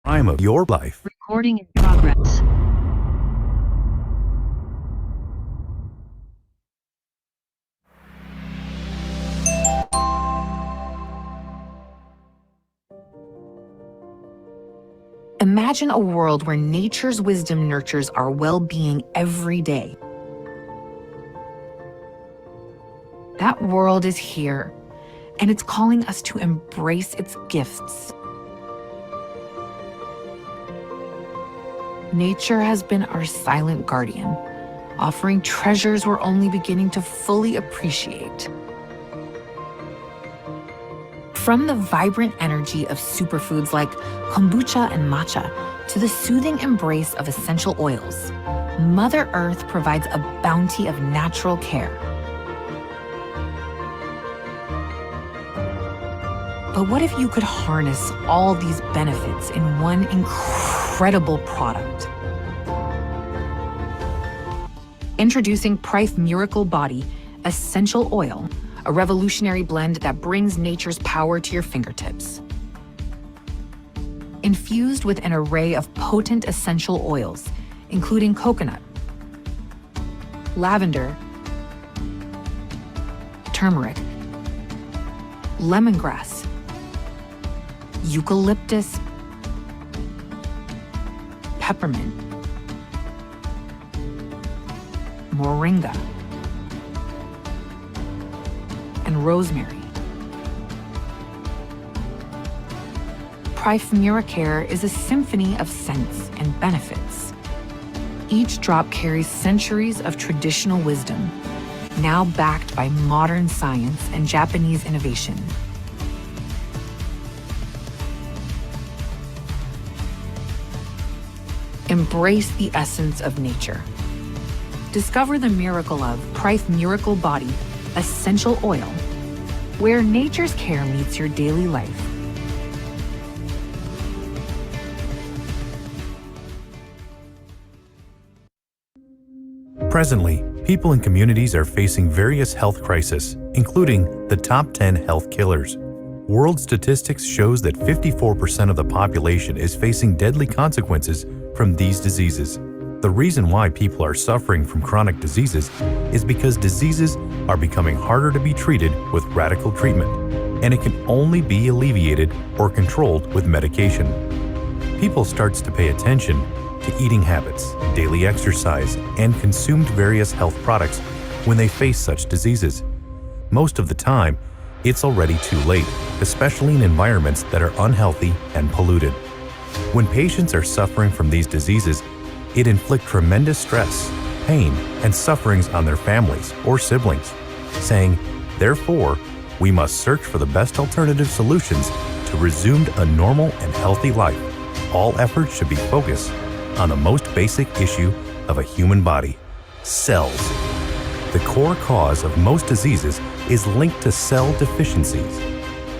time of your life. Recording in progress. Imagine a world where nature's wisdom nurtures our well-being every day. That world is here, and it's calling us to embrace its gifts. Nature has been our silent guardian, offering treasures we're only beginning to fully appreciate. From the vibrant energy of superfoods like kombucha and matcha to the soothing embrace of essential oils, Mother Earth provides a bounty of natural care. But what if you could harness all these benefits in one incredible product? Introducing Prife Miracle Body Essential Oil, a revolutionary blend that brings nature's power to your fingertips. Infused with an array of potent essential oils, including coconut, lavender, turmeric, lemongrass, eucalyptus, peppermint, moringa, and rosemary. Prife Miracare is a symphony of scents and benefits. Each drop carries centuries of traditional wisdom, now backed by modern science and Japanese innovation. Embrace the essence of nature. Discover the miracle of Prife Miracle Body Essential Oil, where nature's care meets your daily life. Presently, people and communities are facing various health crises, including the top 10 health killers. World statistics shows that 54% of the population is facing deadly consequences from these diseases. The reason why people are suffering from chronic diseases is because diseases are becoming harder to be treated with radical treatment, and it can only be alleviated or controlled with medication. People starts to pay attention to eating habits, daily exercise, and consumed various health products when they face such diseases. Most of the time, it's already too late, especially in environments that are unhealthy and polluted. When patients are suffering from these diseases, it inflicts tremendous stress, pain, and sufferings on their families or siblings, saying, therefore, we must search for the best alternative solutions to resume a normal and healthy life. All efforts should be focused on the most basic issue of a human body: cells. The core cause of most diseases is linked to cell deficiencies.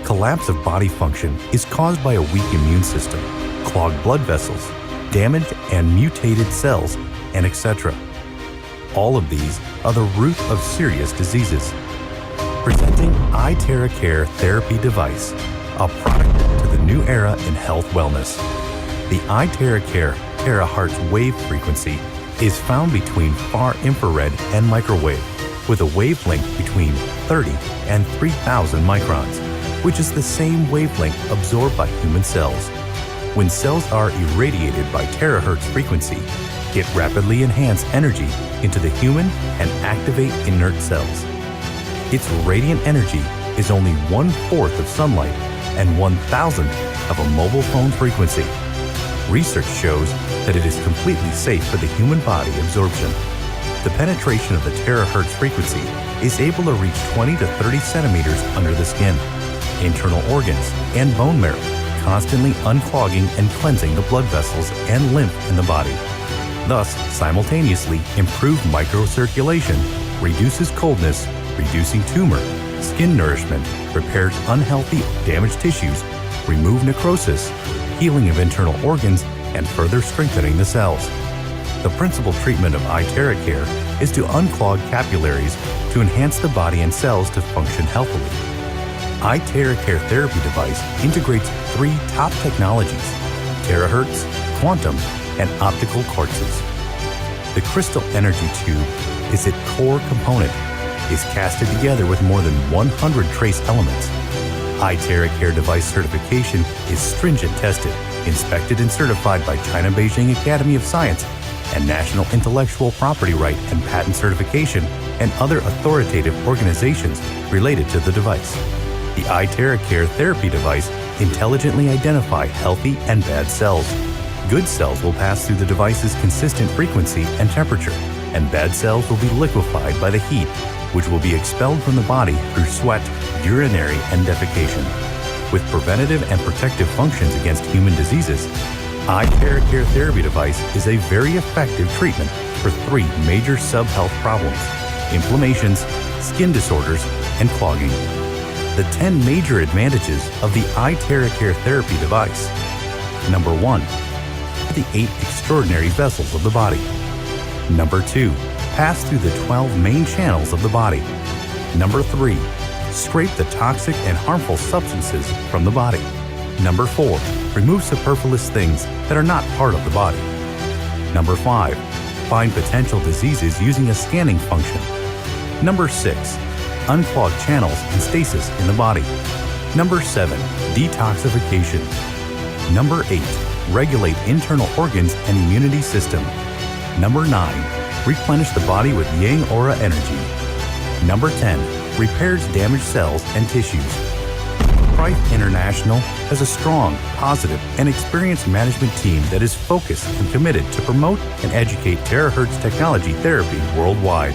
Collapse of body function is caused by a weak immune system, clogged blood vessels, damaged and mutated cells, and etc. All of these are the root of serious diseases. Presenting iTerracare Therapy Device, a product to the new era in health wellness. The iTerracare terahertz wave frequency is found between far infrared and microwave, with a wavelength between 30 and 3,000 microns, which is the same wavelength absorbed by human cells. When cells are irradiated by terahertz frequency, it rapidly enhances energy into the human and activate inert cells. Its radiant energy is only 1/4 of sunlight and 1,000th of a mobile phone frequency. Research shows that it is completely safe for the human body absorption. The penetration of the terahertz frequency is able to reach 20 to 30 centimeters under the skin, internal organs, and bone marrow, constantly unclogging and cleansing the blood vessels and lymph in the body. Thus, simultaneously improved microcirculation, reduces coldness, reducing tumor, skin nourishment, repairs unhealthy, damaged tissues, remove necrosis, healing of internal organs, and further strengthening the cells. The principal treatment of iTerracare is to unclog capillaries to enhance the body and cells to function healthily. iTerracare Therapy Device integrates 3 top technologies: terahertz, quantum, and optical quartzes. The crystal energy tube is its core component, is casted together with more than 100 trace elements. iTeraCare device certification is stringent tested, inspected and certified by China Beijing Academy of Science and National Intellectual Property Right and Patent Certification and other authoritative organizations related to the device. The iTeraCare therapy device intelligently identify healthy and bad cells. Good cells will pass through the device's consistent frequency and temperature, and bad cells will be liquefied by the heat, which will be expelled from the body through sweat, urinary, and defecation. With preventative and protective functions against human diseases, iTeraCare therapy device is a very effective treatment for 3 major sub-health problems: inflammations, skin disorders, and clogging. The 10 major advantages of the iTeraCare therapy device. Number 1. The 8 extraordinary vessels of the body. Number 2. Pass through the 12 main channels of the body. Number 3. Scrape the toxic and harmful substances from the body. Number 4. Remove superfluous things that are not part of the body. Number 5. Find potential diseases using a scanning function. Number 6. Unclog channels and stasis in the body. Number 7. Detoxification. Number 8. Regulate internal organs and immunity system. Number 9. Replenish the body with Yang Aura energy. Number 10. Repairs damaged cells and tissues. Prife International has a strong, positive, and experienced management team that is focused and committed to promote and educate terahertz technology therapy worldwide.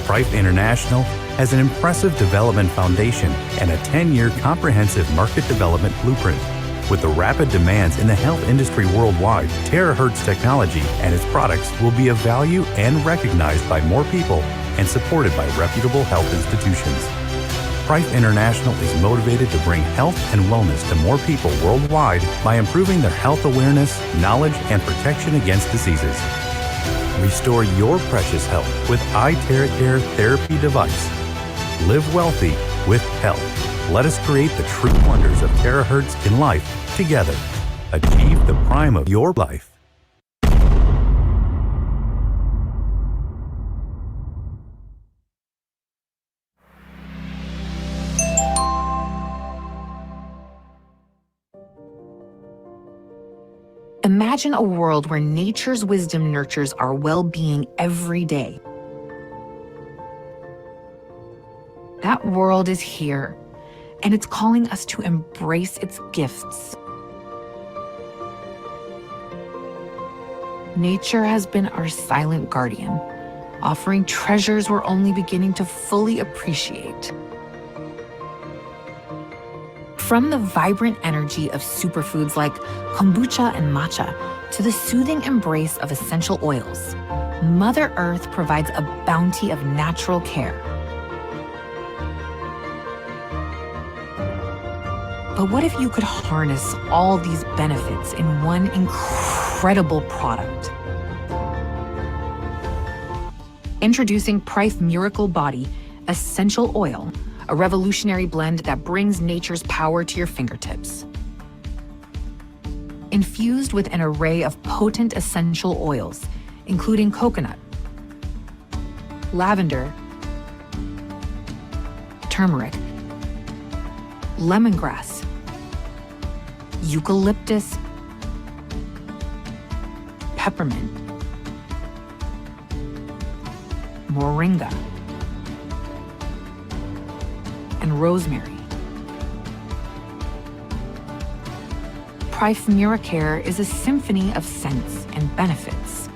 Prife International has an impressive development foundation and a 10-year comprehensive market development blueprint. With the rapid demands in the health industry worldwide, terahertz technology and its products will be of value and recognized by more people and supported by reputable health institutions. Prife International is motivated to bring health and wellness to more people worldwide by improving their health awareness, knowledge, and protection against diseases. Restore your precious health with iTeraCare therapy device. Live wealthy with health. Let us create the true wonders of terahertz in life together. Achieve the prime of your life. Imagine a world where nature's wisdom nurtures our well-being every day. That world is here, and it's calling us to embrace its gifts. Nature has been our silent guardian, offering treasures we're only beginning to fully appreciate. From the vibrant energy of superfoods like kombucha and matcha to the soothing embrace of essential oils, Mother Earth provides a bounty of natural care. But what if you could harness all these benefits in one incredible product? Introducing Prife Miracle Body Essential Oil, a revolutionary blend that brings nature's power to your fingertips. Infused with an array of potent essential oils, including coconut, lavender, turmeric, lemongrass, eucalyptus, peppermint, moringa, and rosemary. Prife Muricare is a symphony of scents and benefits.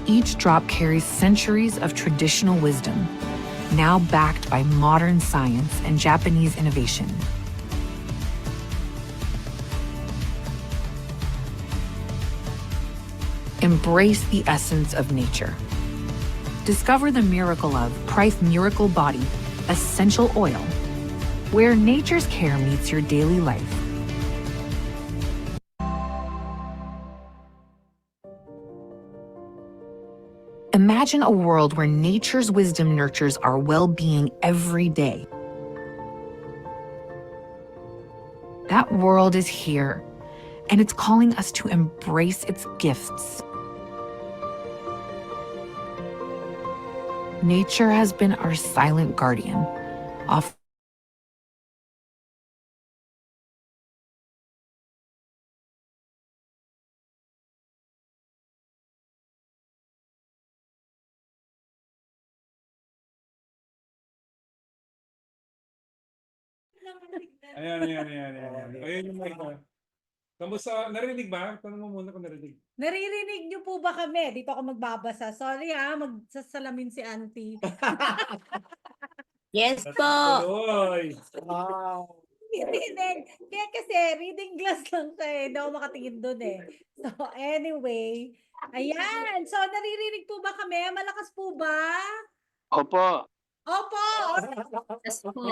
Each drop carries centuries of traditional wisdom, now backed by modern science and Japanese innovation. Embrace the essence of nature. Discover the miracle of Prife Miracle Body Essential Oil, where nature's care meets your daily life. Imagine a world where nature's wisdom nurtures our well-being every day. That world is here, and it's calling us to embrace its gifts. Nature has been our silent guardian, offering Ayan. Ayun yung mic ah. Kamusta? Narinig ba? Tanong mo muna kung narinig. Naririnig niyo po ba kami? Dito ako magbabasa. Sorry magsasalamin si Auntie. Yes po. Tuloy. Wow. Reading. Kaya kasi reading glass lang siya eh. Hindi ako makatingin doon eh. So anyway, ayan. So naririnig po ba kami? Malakas po ba? Opo. Opo! Yes po.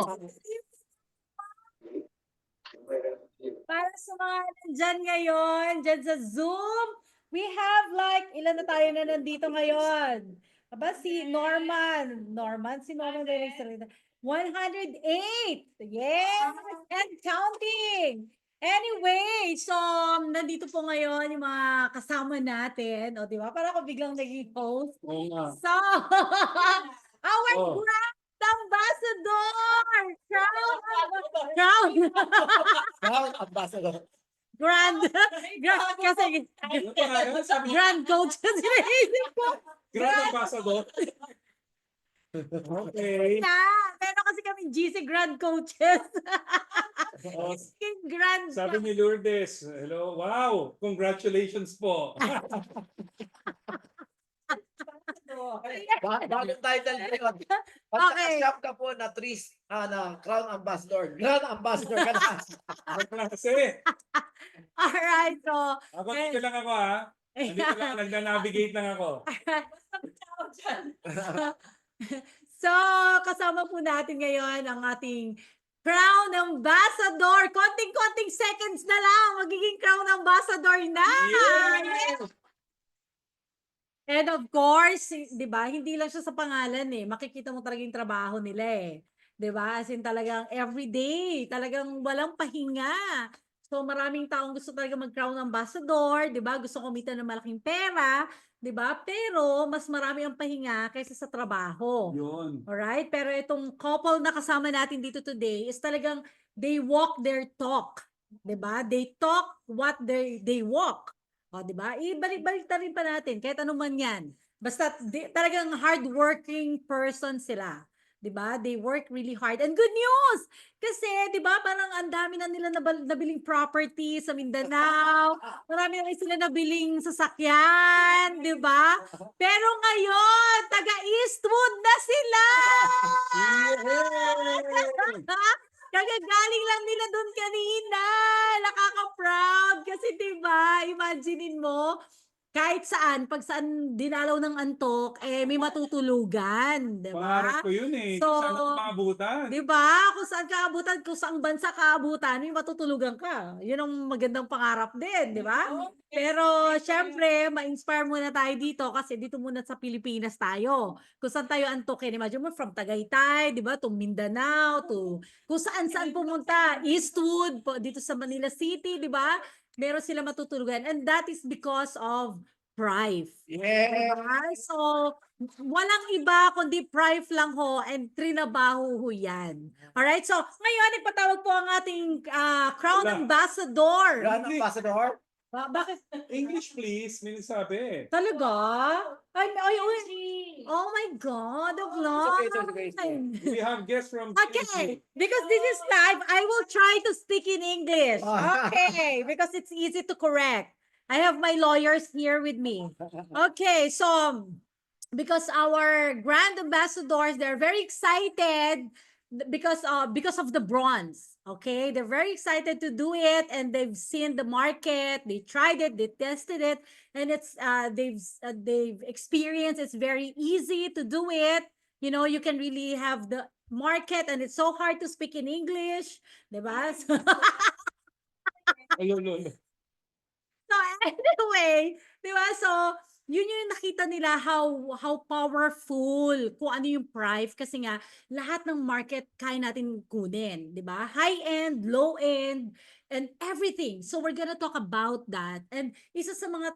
Para sa mga nandyan ngayon, dyan sa Zoom, we have like, ilan na tayo na nandito ngayon? Aba, si Norman. Si Norman ba yung nagsalita? 108! Yes! And counting! Anyway, so, nandito po ngayon yung mga kasama natin. O, di ba? Para ako biglang naging host. Oo nga. So, our Oh. grand ambassador! Crown Crown Ambassador. Grand kasi Ano pa nga yun? Sabi niya, Grand Coach kasi naisip ko Grand Ambassador. Okay. na. Meron kasi kami GC Grand Coaches. Oh, Yung Grand. sabi ni Lourdes, hello, wow, congratulations po. Bagong title yun. Okay. Pagka-shop ka po na na Crown Ambassador. Grand Ambassador ka na. Ang klase. Alright, so. Ako dito lang ako ha. Nandito lang, nagna-navigate lang ako. So, kasama po natin ngayon ang ating Crown Ambassador. Konting-konting seconds na lang. Magiging Crown Ambassador na. Yeah! And of course, 'di ba? Hindi lang siya sa pangalan eh. Makikita mo talaga yung trabaho nila eh. 'Di ba? As in talagang everyday, talagang walang pahinga. So maraming taong gusto talaga mag-crown ambassador, 'di ba? Gusto kumita ng malaking pera, 'di ba? Pero mas marami ang pahinga kaysa sa trabaho. Yun. Alright? Pero itong couple na kasama natin dito today is talagang they walk their talk. 'Di ba? They talk what they walk. O, 'di ba? Ibalik-balik na rin pa natin kahit ano man 'yan. Basta talagang hardworking person sila. 'Di ba? They work really hard. And good news! Kasi 'di ba, parang ang dami na nila nabiling property sa Mindanao. Marami na rin sila nabiling sasakyan, 'di ba? Pero ngayon, taga Eastwood na sila. Kagagaling lang nila doon kanina. Nakaka-proud kasi 'di ba? Imaginein mo kahit saan, pag saan dinalaw ng antok, eh may matutulugan, 'di Pangarap ba? ko yun eh. So, Saan ako maabutan? 'Di ba? Kung saan ka abutan, kung saang bansa ka abutan, may matutulugan ka. 'Yun ang magandang pangarap din, 'di ba? Pero syempre, ma-inspire muna tayo dito kasi dito muna sa Pilipinas tayo. Kung saan tayo antukin, imagine mo from Tagaytay, 'di ba? To Mindanao, to kung saan pumunta, Eastwood, dito sa Manila City, 'di ba? Meron sila matutulugan and that is because of Prive. Yeah. Diba? So, walang iba kundi Prive lang ho and trinabaho ho yan. Alright, so ngayon ipatawag po ang ating Crown Wala. Ambassador. Grand Ambassador. Bakit? English please, may nagsabi. Talaga? Ay, oh my God, of It's okay. We have guests from Okay, because this is live, I will try to speak in English. Ah. Okay, because it's easy to correct. I have my lawyers here with me. Okay, so because our grand ambassadors, they're very excited because of the bronze. Okay, they're very excited to do it, and they've seen the market. They tried it, they tested it, and it's they've experienced. It's very easy to do it. You know, you can really have the market, and it's so hard to speak in English, diba? Ayun. So anyway, di ba? So, yun yung nakita nila how powerful, kung ano yung Prive. Kasi nga, lahat ng market kaya natin kunin, di ba? High-end, low-end, and everything. So we're gonna talk about that. And isa sa mga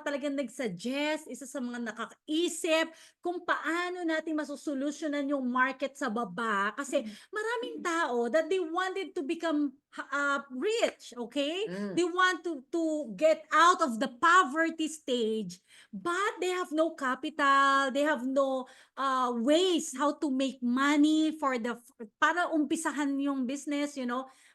talagang nag-suggest, isa sa mga nakakaisip kung paano natin masusolusyonan yung market sa baba kasi maraming tao that they wanted to become rich, okay? They want to get out of the poverty stage, but they have no capital, they have no ways how to make money para umpisahan yung business,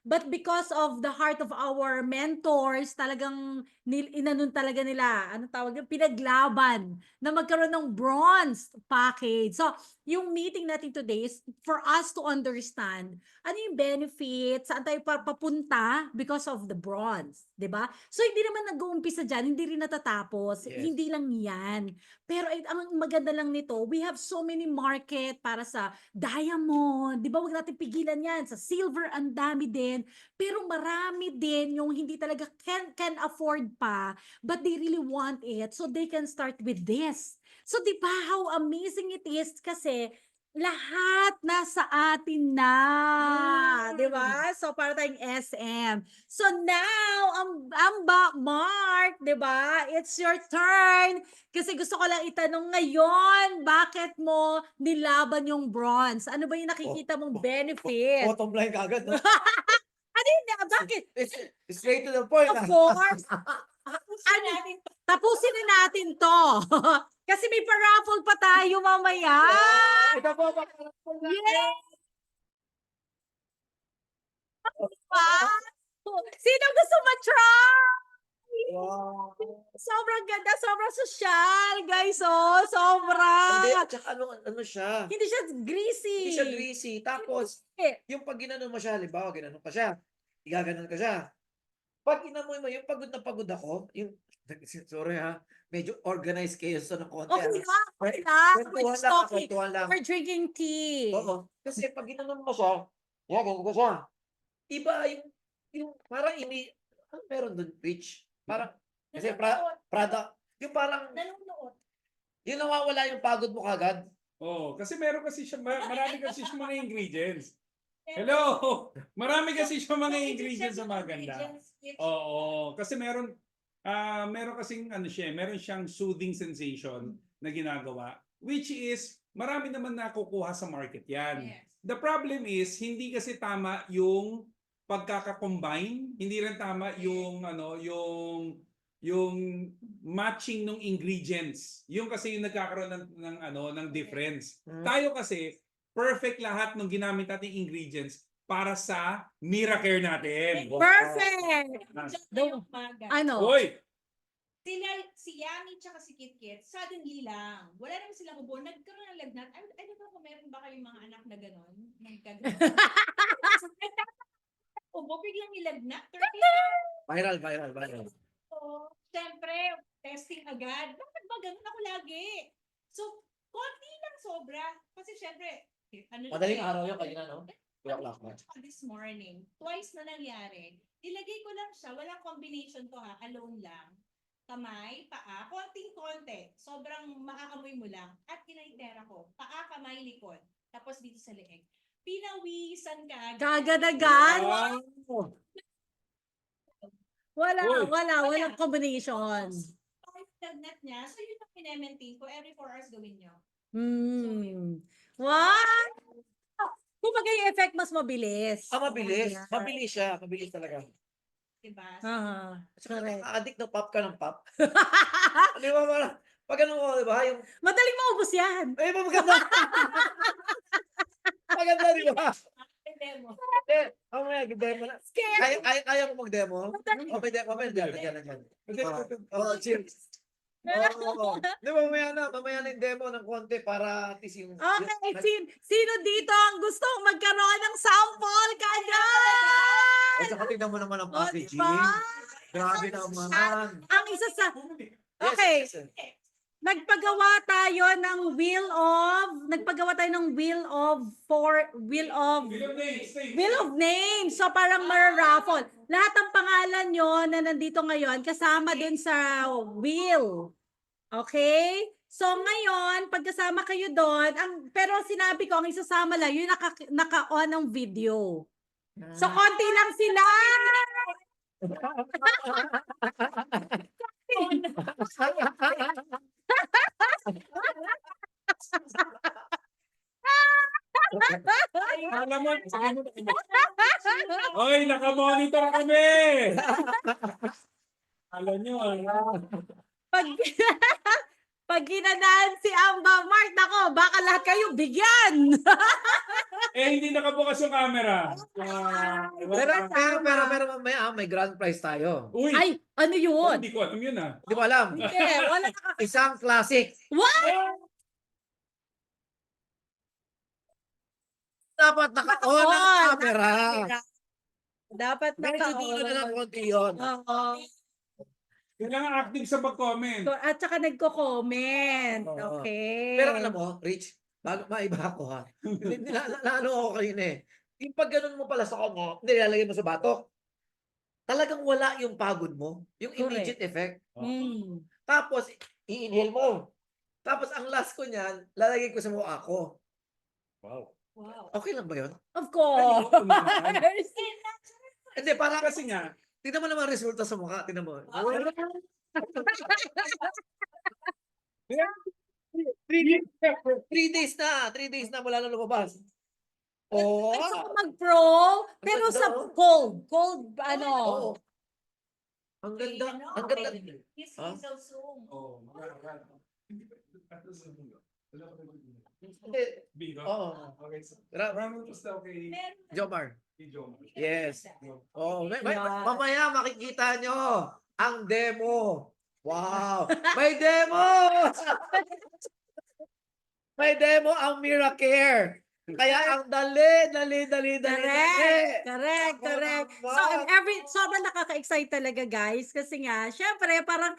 But because of the heart of our mentors, talagang inanon talaga nila, ano tawag yung pinaglaban na magkaroon ng bronze package. So, yung meeting natin today is for us to understand ano yung benefits, saan tayo papunta because of the bronze, 'di ba? So, hindi naman nag-uumpisa diyan, hindi rin natatapos, Yes. hindi lang 'yan. Pero ang maganda lang nito, we have so many market para sa diamond, 'di ba? Wag natin pigilan 'yan. Sa silver ang dami din, pero marami din yung hindi talaga can afford pa, but they really want it, so they can start with this. So 'di ba how amazing it is kasi lahat nasa atin na, 'di ba? So para tayong SM. So now, Mark, 'di ba? It's your turn. Kasi gusto ko lang itanong ngayon, bakit mo nilaban yung bronze? Ano ba yung nakikita mong benefit? Bottom line kagad, no? Ano yun? Bakit? It's straight to the point. Of course. Tapusin na natin to. Kasi may pa-raffle pa tayo mamaya. Ito po, Yes! Pa? Sino gusto ma-try? Wow. Sobrang ganda, sobrang social, guys. Oh, Hindi, sobra. at saka ano siya? Hindi siya greasy. Hindi siya greasy. Tapos, yung pag ginanon mo siya, halimbawa, ginanon ka siya, igaganon ka siya. Pag inamoy mo, yung pagod na pagod ako, yung, sorry ha, medyo organized chaos to ng konti. Okay ah. lang, okay lang. We're Kwentuhan just lang, talking. kwentuhan lang. We're drinking tea. Oo. Kasi pag ginanon mo siya, yan, ganun ko siya. Iba yung parang ano meron doon, Peach? Parang, kasi Prada, yung parang, yung nawawala yung pagod mo kagad. Oo, kasi meron kasi siya, marami kasi siya mga ingredients. Hello! Marami kasi siya mga ingredients na maganda. Oo, kasi meron kasing meron siyang soothing sensation na ginagawa, which is marami naman nakukuha sa market 'yan. The problem is hindi kasi tama yung pagkaka-combine, hindi rin tama yung yung matching ng ingredients. Yung kasi yung nagkakaroon ng difference. Tayo kasi perfect lahat ng ginamit nating ingredients para sa Miracare natin. Perfect! Ano? Hoy! Si Yami tsaka si Kitkit, suddenly lang. Wala naman silang ubo. Nagkaroon ng lagnat. I don't know kung meron ba kayong mga anak na gano'n? Ubo, biglang nilagnat. Viral. So, syempre, testing agad. Bakit ba ganun ako lagi? So, konti lang sobra. Kasi syempre, Madaling araw yun kanina, no? 2 o'clock na. This morning, twice na nangyari. Ilagay ko lang siya, walang combination to ha, alone lang. Kamay, paa, konting-konti. Sobrang makakamoy mo lang. At kinaitera ko, paa, kamay, likod. Tapos dito sa leeg. Pinawisan ka. Kagad-agad? Wow! Walang combination. Lagnat niya. So yun ang pinemaintain ko. Every 4 hours gawin nyo. What? Kumbaga yung effect mas mabilis. Mabilis. Yeah. Mabilis siya. Mabilis talaga. Diba? Correct. Addict na pop ka ng pop. Di ba parang, pag ano ko, di ba? Yung, Madaling maubos yan. ay, maganda. Maganda, di ba? Demo. Mamaya, demo na. Scary. Kaya mo mag-demo? Okay, demo. Cheers. Di ba, mamaya na yung demo ng konti para at least yung... Okay, sino dito ang gustong magkaroon ng sample kagad? At saka tignan mo naman ang O, packaging. diba? Grabe naman. Ang isa sa... Okay. Nagpagawa tayo ng wheel of names. So parang raffle. Lahat ng pangalan nyo na nandito ngayon kasama dun sa wheel. Okay? So ngayon, pagkasama kayo doon, pero sinabi ko ang isasama lang yung naka-on ng video. So, konti lang sila! Alam mo, Oy, nakamonitor kami! Alam nyo, Pag, pag ginanaan si Amba Mart, nako, baka lahat kayo bigyan! hindi nakabukas yung camera. Pero mamaya may grand prize tayo. Uy, Ay, ano yun? hindi ko alam yun Di mo alam? Hindi, wala Isang classic. What? Dapat naka-on ang On. camera. Dapat Medyo dulo na ng konti yun. Oo. kailangan active sa pag-comment. So, at saka nagko-comment. Oo. Okay. Pero alam mo, Rich, maiba ako ha. Naano ako kanina eh. Yung pag ganun mo pala sa kanya, hindi nilalagay mo sa batok. Talagang wala yung pagod mo. Yung immediate effect. Hmm. Tapos, i-inhale mo. Tapos, ang last ko niyan, lalagay ko sa mukha ko. Wow. Wow. Okay lang ba yun? Of course. Hindi, parang Kasi nga, tingnan mo naman resulta sa mukha. Tingnan mo. 3 days na. 3 days na mula na lumabas. Oh. Gusto ko mag-pro, pero ganda, sa oh. cold, ano. Oo. Ang ganda. Ang ganda. Kiss Huh? me so soon. oh, Hindi. Bigo. Oo. Okay. So, Ra- round of applause kay Meron Jomar. Jomar. Yes. Oh, Yeah. mamaya makikita nyo ang demo. Wow. May demo. May demo ang Miracare. Kaya ang dali. Correct. So, sobrang nakaka-excite talaga, guys. Kasi nga, syempre, parang,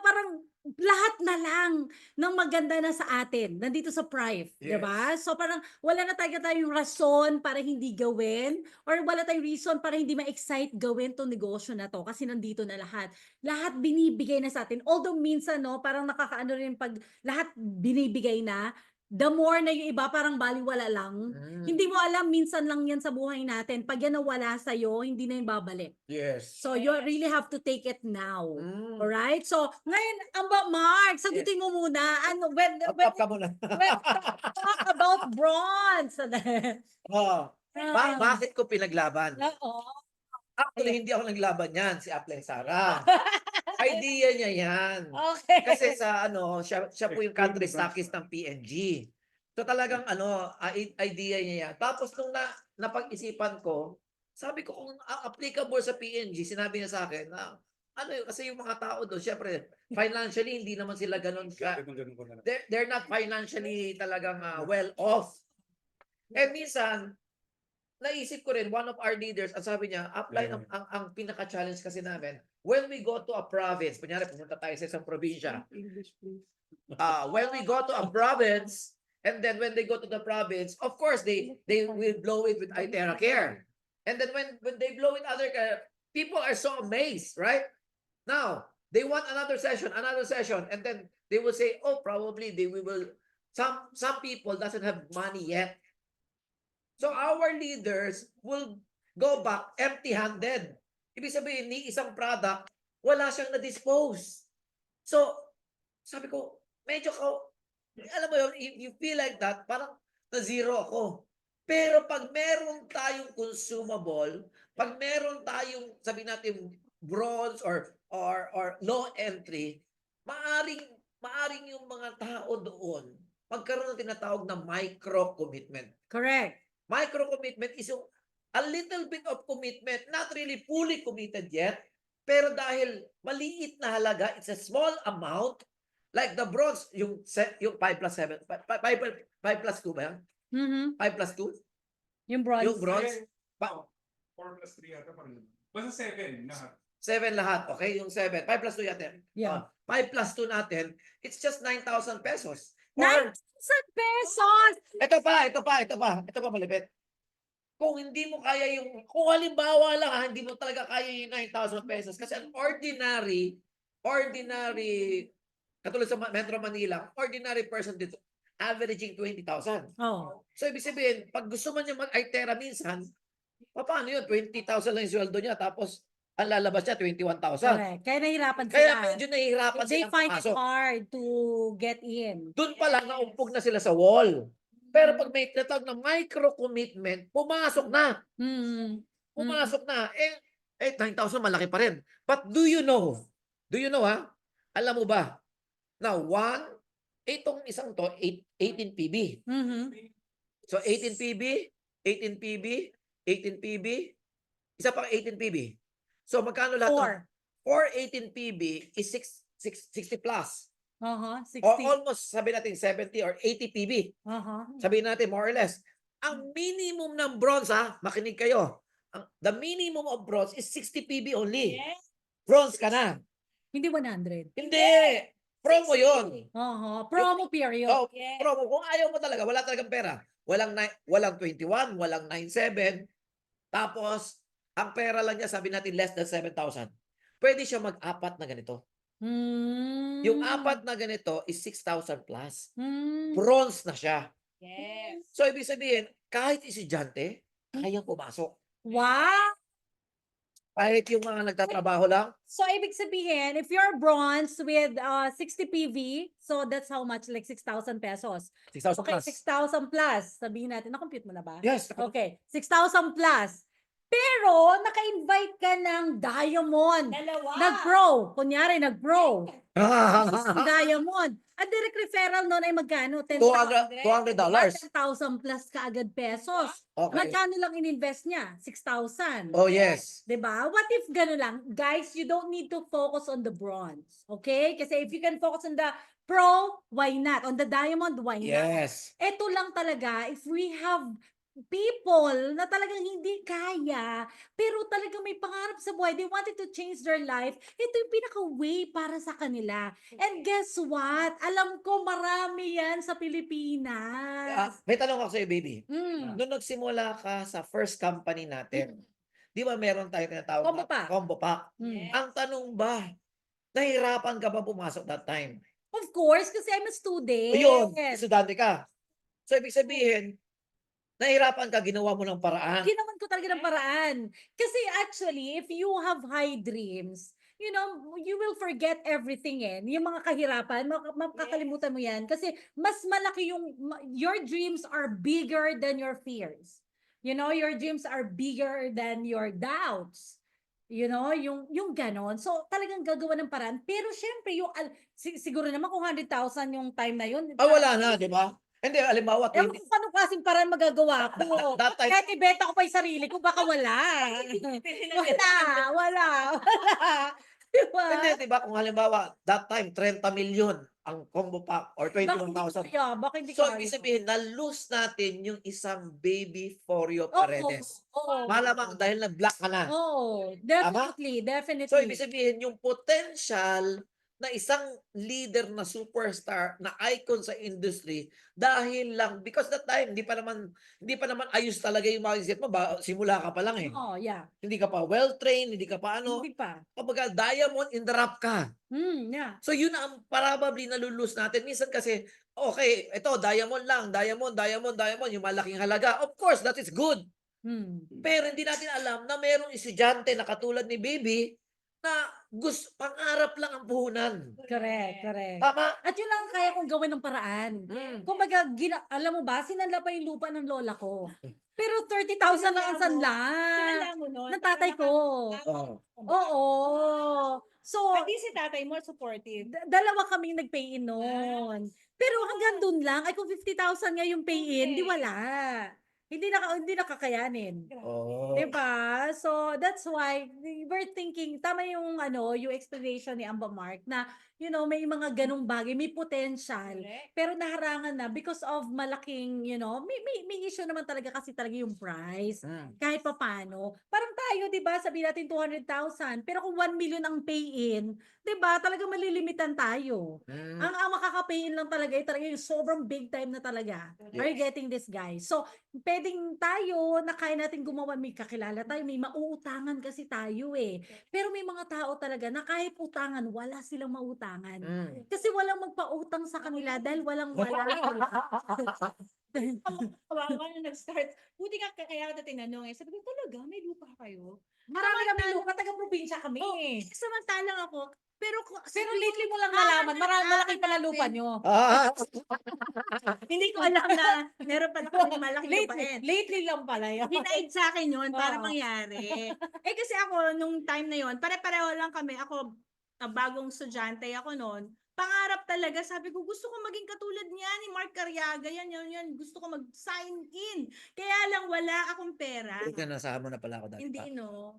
parang lahat na lang ng maganda na sa atin. Nandito sa Prive. Yes. Diba? So, parang wala na tayong rason para hindi gawin or wala tayong reason para hindi ma-excite gawin tong negosyo na to kasi nandito na lahat. Lahat binibigay na sa atin. Although minsan, no, parang nakakaano rin pag lahat binibigay na, the more na yung iba parang baliwala lang. Hindi mo alam, minsan lang yan sa buhay natin. Pag yan nawala sa'yo, hindi na yung babalik. Yes. So, you really have to take it now. Mm. Alright? So, ngayon, Mark, sagutin mo muna. When Up ka muna. talk about bronze. Oh. Bakit ko pinaglaban? Oo. Actually, hindi ako naglaban yan. Si Aplen Sara. Idea niya yan. Okay. Kasi siya po yung country stockist ng PNG. So talagang idea niya yan. Tapos nung napag-isipan ko, sabi ko kung applicable sa PNG, sinabi niya sa akin na kasi yung mga tao doon, syempre, financially, hindi naman sila ganun ka. They're not financially talagang well off. And minsan, naisip ko rin, one of our leaders, ang sabi niya, apply ang pinaka-challenge kasi namin, when we go to a province, kunyari, pumunta tayo sa isang probinsya. English, please. When we go to a province, and then when they go to the province, of course, they will blow it with Itera Care. And then when they blow it other care, people are so amazed, right? Now, they want another session, and then they will say, oh, probably they will, some people doesn't have money yet. So our leaders will go back empty-handed. Ibig sabihin, ni isang product, wala siyang na-dispose. So, sabi ko, medyo alam mo yun, you feel like that, parang na-zero ako. Pero pag meron tayong consumable, pag meron tayong, sabi natin, bronze or low entry, maaring yung mga tao doon, magkaroon ng tinatawag na micro-commitment. Correct. Micro-commitment is a little bit of commitment, not really fully committed yet, pero dahil maliit na halaga, it's a small amount, like the bronze, yung 5 plus 7, 5 plus 2 ba yan? 5 plus 2? Yung bronze. Yung bronze? 4 plus 3 yata pa rin. Basta 7 lahat. 7 lahat, okay? Yung 7. 5 plus 2 natin. Yeah. 5 plus 2 natin, it's just 9,000 pesos. 9,000 pesos! Ito pa malipit. Kung hindi mo kaya kung halimbawa lang hindi mo talaga kaya yung 9,000 pesos kasi ang ordinary, katulad sa Metro Manila, ordinary person dito, averaging 20,000. Oh. So, ibig sabihin, pag gusto man niya mag-Itera minsan, Paano yun? 20,000 lang yung sweldo niya, tapos ang lalabas niya 21,000. Correct. Kaya nahihirapan Kaya sila. medyo nahihirapan They silang find it pumasok. hard to get in. Doon pa lang naumpog na sila sa wall. Pero pag may tinatawag na micro-commitment, pumasok na. Mm. Pumasok na. Eh 9,000 malaki pa rin. But do you know ha? Alam mo ba na itong isang to, 18 PB. Mhm. So 18 PB, 18 PB, 18 PB, isa pang 18 PB. So magkano lahat? 18 PB is 60 plus. Uh-huh. Or 60. almost sabi natin 70 or 80 PB. Uh-huh. Sabihin natin more or less. Ang minimum ng bronze makinig kayo. The minimum of bronze is 60 PB only. Yes. Bronze ka na. Hindi 100. Hindi. Promo yun. Uh-huh. Promo period. Oh, Yes. promo. Kung ayaw mo talaga, wala talagang pera. Walang 21, walang 97. Tapos, ang pera lang niya, sabi natin, less than 7,000. Pwede siya mag-apat na ganito. Mm. Yung apat na ganito is 6,000 plus. Mm. Bronze na siya. Yes. So, ibig sabihin, kahit estudyante, kayang pumasok. Wow! Kahit yung mga nagtatrabaho lang, So, ibig sabihin, if you're bronze with 60 PV, so that's how much? Like 6,000 pesos. 6,000 Okay, plus. 6,000 plus. Sabihin natin, na-compute mo na ba? Yes. Okay, 6,000 plus. Pero, naka-invite ka ng diamond. Dalawa. Nag-pro. Kunyari, nag-pro. Ah, Diamond. Ang direct referral noon ay magkano? $10,000. $200. 10,000 plus kaagad pesos. Okay. Magkano lang in-invest niya? 6,000. Oh, yes. 'Di ba? What if gano'n lang? Guys, you don't need to focus on the bronze. Okay? Kasi if you can focus on the pro, why not? On the diamond, why not? Yes. Ito lang talaga, if we have people na talagang hindi kaya, pero talagang may pangarap sa buhay, they wanted to change their life, ito yung pinaka-way para sa kanila. And guess what? Alam ko marami yan sa Pilipinas. May tanong ako sa'yo, baby. Mm. Nung nagsimula ka sa first company natin, di ba meron tayong tinatawag Combo na pack. combo pack? Mm. Ang tanong ba, nahirapan ka ba pumasok that time? Of course, kasi I'm a student. Ayun, estudyante ka. So, ibig sabihin, nahirapan ka, ginawa mo ng paraan. Ginawan ko talaga ng paraan. Kasi actually, if you have high dreams, you know, you will forget everything Yung mga kahirapan, makakalimutan mo yan. Kasi mas malaki your dreams are bigger than your fears. You know, your dreams are bigger than your doubts. You know, yung ganon. So, talagang gagawa ng paraan. Pero syempre, siguro naman kung 100,000 yung time na yun. Wala na, di ba? Hindi, alimbawa, Ewan ko kung anong klaseng paraan magagawa ko. that time, Kahit ibenta ko pa yung sarili ko, baka wala. Wala. Diba? hindi, di ba? Kung halimbawa, that time, 30 million ang combo pack or 21,000. Baka hindi So, kaya. ibig sabihin, na-lose natin yung isang baby for your Oo, Paredes. oo. Malamang dahil nag-block ka na. Oo, definitely. So, ibig sabihin, yung potential na isang leader na superstar na icon sa industry dahil lang because that time hindi pa naman ayos talaga yung mindset mo simula ka pa lang Oo, yeah. hindi ka pa well trained, hindi ka pa Hindi pa. kapag diamond in the rough ka. Yeah. So yun ang probably nalulus natin minsan kasi okay, ito diamond lang, diamond yung malaking halaga, of course that is good. Pero hindi natin alam na mayroong estudyante na katulad ni Baby na pangarap lang ang puhunan. Correct. Tama? At yun lang kaya kong gawin ng paraan. Kumbaga, alam mo ba, sinanla pa yung lupa ng lola ko. Pero 30,000 lang ang sanla. Sinala mo nun. Ng tatay ko. Oo. So, Pati si tatay mo supportive. dalawa kaming nag-pay-in noon. Pero hanggang dun lang, ay kung 50,000 nga yung pay-in, di wala. Hindi nakakayanin. Diba? So, that's why we're thinking, tama yung yung explanation ni Amba Mark na, you know, may mga ganong bagay, may potential, pero naharangan na because of malaking, you know, may issue naman talaga kasi talaga yung price. Kahit pa paano. Parang tayo, diba, sabihin natin 200,000, pero kung 1 million ang pay-in, diba, talaga malilimitan tayo. Ang makaka-pay-in lang talaga, talaga yung sobrang big time na talaga. Are you getting this, guys? So, pwedeng tayo na kaya natin gumawa, may kakilala tayo, may mauutangan kasi tayo Pero may mga tao talaga na kahit utangan, wala silang mautangan. Kasi walang magpautang sa kanila dahil walang-wala. Kawawa na nag-start. Buti ka kaya kita tinanong eh. Sabi ko, talaga, may lupa kayo? Marami kami lupa, taga-probinsya kami. Oh, samantalang ako, pero Pero lately mo lang nalaman, malaki pala lupa nyo. Ah, Hindi ko alam na meron pala kami malaki lupain. Lately lang pala yun. Hinaid sa akin yun para Oo. mangyari. Kasi ako, nung time na yun, pare-pareho lang kami. Ako, bagong estudyante ako noon. Pangarap talaga, sabi ko, gusto ko maging katulad niya ni Mark Carriaga. Yan. Gusto ko mag-sign in. Kaya lang, wala akong pera. Ika, nasama na pala ako dati. Hindi, no.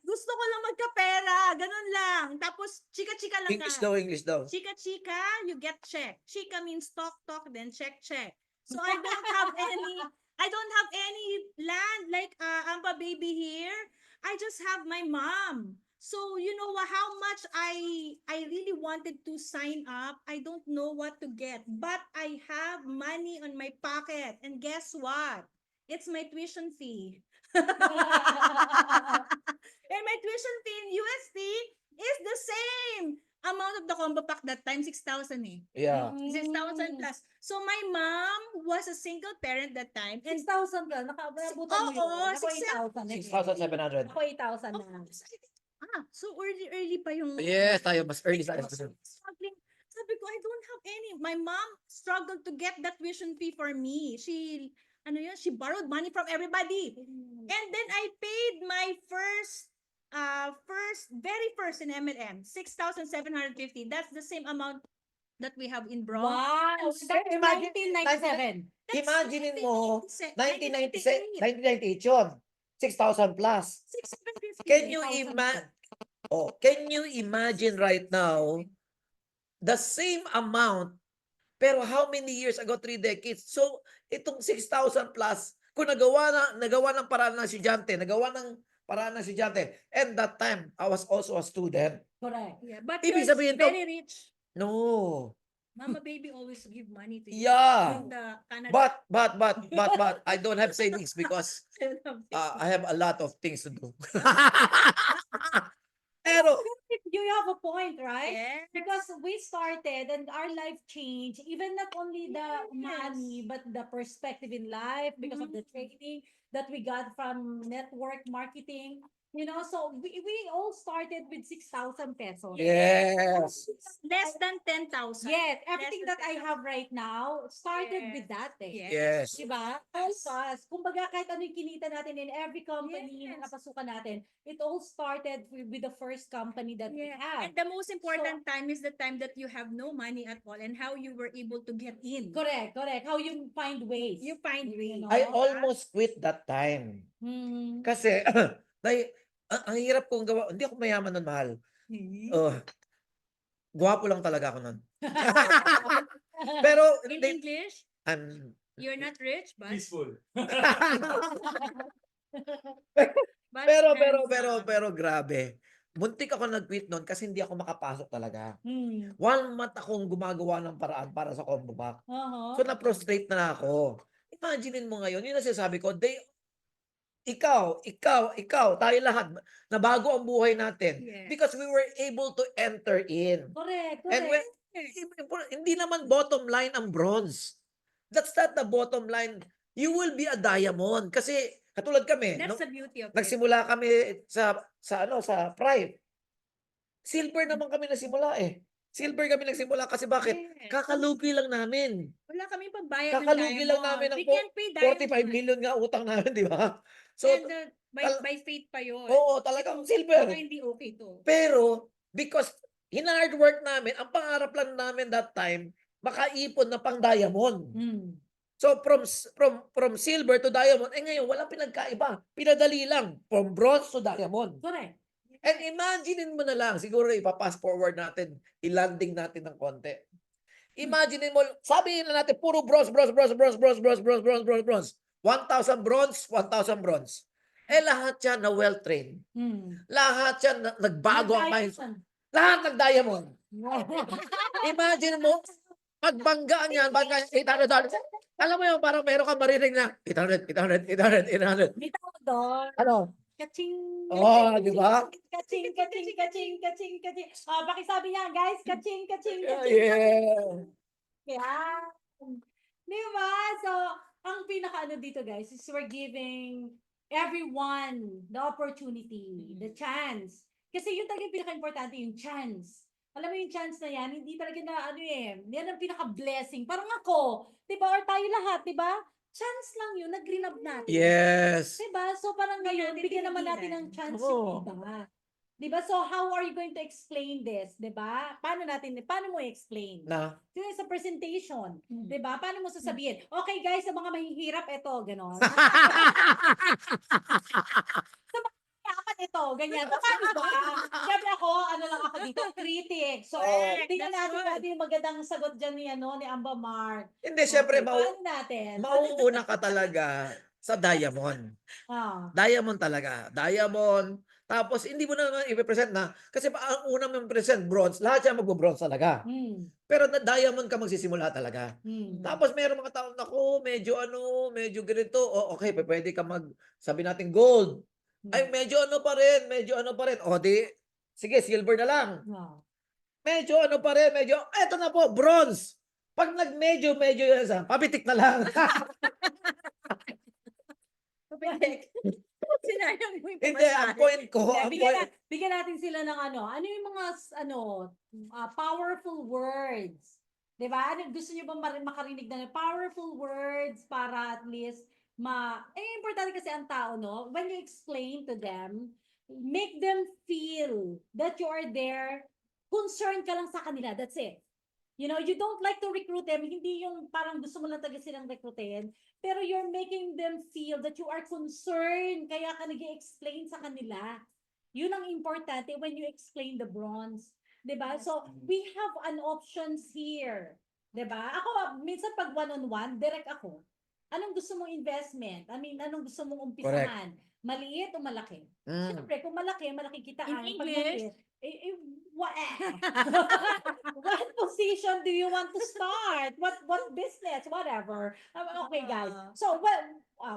Gusto ko lang magkapera. Ganun lang. Tapos, chika-chika lang English ka. daw, English daw. Chika-chika, you get check. Chika means talk, then check. So I don't have any land like Ampa baby here. I just have my mom. So you know how much I really wanted to sign up. I don't know what to get, but I have money on my pocket. And guess what? It's my tuition fee. And my tuition fee in USD is the same amount of the combo pack that time, 6,000 eh. Yeah. 6,000 plus. So my mom was a single parent that time. And 6,000 ka, nakabutan mo yun. Oo, Ako 8,000. 6,700. Ako 8,000 na. so early pa yung Yes, tayo. Mas early sa struggling. Sabi ko, I don't have any. My mom struggled to get that tuition fee for me. She borrowed money from everybody. And then I paid my very first in MLM, 6,750. That's the same amount that we have in Bronx. Wow! That's Imagine 1997. Imagine mo, 1998. 1998 yun. 6,000 plus. 6,750. Can you imagine right now the same amount pero how many years ago? 3 decades. So itong 6,000 plus kung nagawa ng paraan ng estudyante, and that time I was also a student. Correct. Yeah, but Ibig you're sabihin to- very rich. No. Mama baby always give money to you. Yeah. In the Canada. But I don't have savings because I have a lot of things to do. Pero You have a point, right? Yes. Because we started and our life changed, even not only the money, but the perspective in life because of the training that we got from network marketing. You know, so we all started with 6,000 pesos. yes. Less than 10,000. Yes, everything Less that I than have right now started Yes. with that eh. Yes. Diba? All fast. Kumbaga kahit ano yung kinita natin in every company na Yes. napasukan natin, it all started with the first company that we Yeah. had. And the most important time is the time that you have no money at all and how you were able to get in. Correct. How you find ways. You find ways. know? I almost quit that time. Hmm. Kasi, ang hirap kong gawa. Hindi ako mayaman nun, mahal. Gwapo lang talaga ako nun. Pero, In hindi, English, I'm, you're not rich, but Peaceful. pero grabe. Muntik ako nag-quit nun kasi hindi ako makapasok talaga. 1 month akong gumagawa ng paraan para sa combo pack. So na-frustrate na ako. Imaginein mo ngayon, yun ang sinasabi ko, ikaw, tayo lahat, nabago ang buhay natin. Yes. Because we were able to enter in. Correct. And hindi naman bottom line ang bronze. That's not the bottom line. You will be a diamond. Kasi, katulad kami, that's the beauty of it. nagsimula kami sa Pride. Silver naman kami nagsimula eh. Silver kami nagsimula kasi bakit? Yes. Kakalugi lang namin. Wala kami pambayad Kakalugi lang namin ng We can't pay 45 million nga utang namin, di ba? So, And by faith pa yun. oo, talagang silver. Baka hindi okay to. Pero, because hinard work namin, ang pangarap lang namin that time, makaipon na pang diamond. So, from silver to diamond, ngayon, walang pinagkaiba. Pinadali lang. From bronze to diamond. Correct. And imaginein mo na lang, siguro ipapass forward natin, ilanding natin ng konti. Imaginein mo, sabihin na natin, puro bronze. 1,000 bronze, 1,000 bronze. Lahat yan na well-trained. Lahat yan na nagbago ang mindset. Lahat nag-diamond. Imagine mo, pagbanggaan yan, $800. Alam mo yun, parang meron kang marinig na 800. May tawag doon. Ano? Kaching. Di ba? Kaching. Pakisabi niya, guys. Kaching. Yeah. Yan. Di ba? So, ang pinaka-ano dito guys is we're giving everyone the opportunity, the chance. Kasi yun talaga yung pinaka-importante, yung chance. Alam mo yung chance na yan, hindi talaga na ano yan ang pinaka-blessing. Parang ako, di ba? Or tayo lahat, di ba? Chance lang yun, nag-green up natin. Yes. Diba? So parang ngayon, natin bigyan naman natin tinigilan. ng chance Oo. yung iba. Diba? So how are you going to explain this? Diba? Paano mo i-explain? Na. Yung sa presentation, diba? Paano mo sasabihin? Okay guys, sa mga mahihirap, ito, ganon. Dapat ito, ganyan. So, paano ba? Siyempre ako, ano lang ako dito, critic. So, tingnan natin natin yung magandang sagot dyan ni Amba Mark. Hindi, syempre, Paano natin? mauuna ka talaga sa diamond. Ah. Diamond talaga. Diamond. Tapos, hindi mo na i-present na. Kasi ang una mong present, bronze. Lahat siya magbo-bronze talaga. Pero na diamond ka magsisimula talaga. Tapos, meron mga tao, naku, medyo ganito. O, okay, pwede ka sabi natin gold. Ay, medyo ano pa rin. O, di, sige, silver na lang. Medyo ano pa rin, eto na po, bronze. Pag nag-medyo yan, papitik na lang. Sinayang mo yung Hindi, ang point ko, bigyan natin sila ng ano yung mga powerful words. 'Di ba? Gusto niyo ba makarinig ng powerful words para at least importante kasi ang tao, no? When you explain to them, make them feel that you are there, concerned ka lang sa kanila. That's it. You know, you don't like to recruit them, hindi yung parang gusto mo lang talaga silang recruitin, pero you're making them feel that you are concerned, kaya ka nag-i-explain sa kanila. Yun ang importante when you explain the bronze. Diba? So, we have an options here. Diba? Ako, minsan pag one-on-one, direct ako. Anong gusto mong investment? Anong gusto mong umpisahan? Maliit o malaki? Siyempre, kung malaki kitaan. In Pag English? maliit, what position do you want to start? What business? Whatever. Okay, guys. So,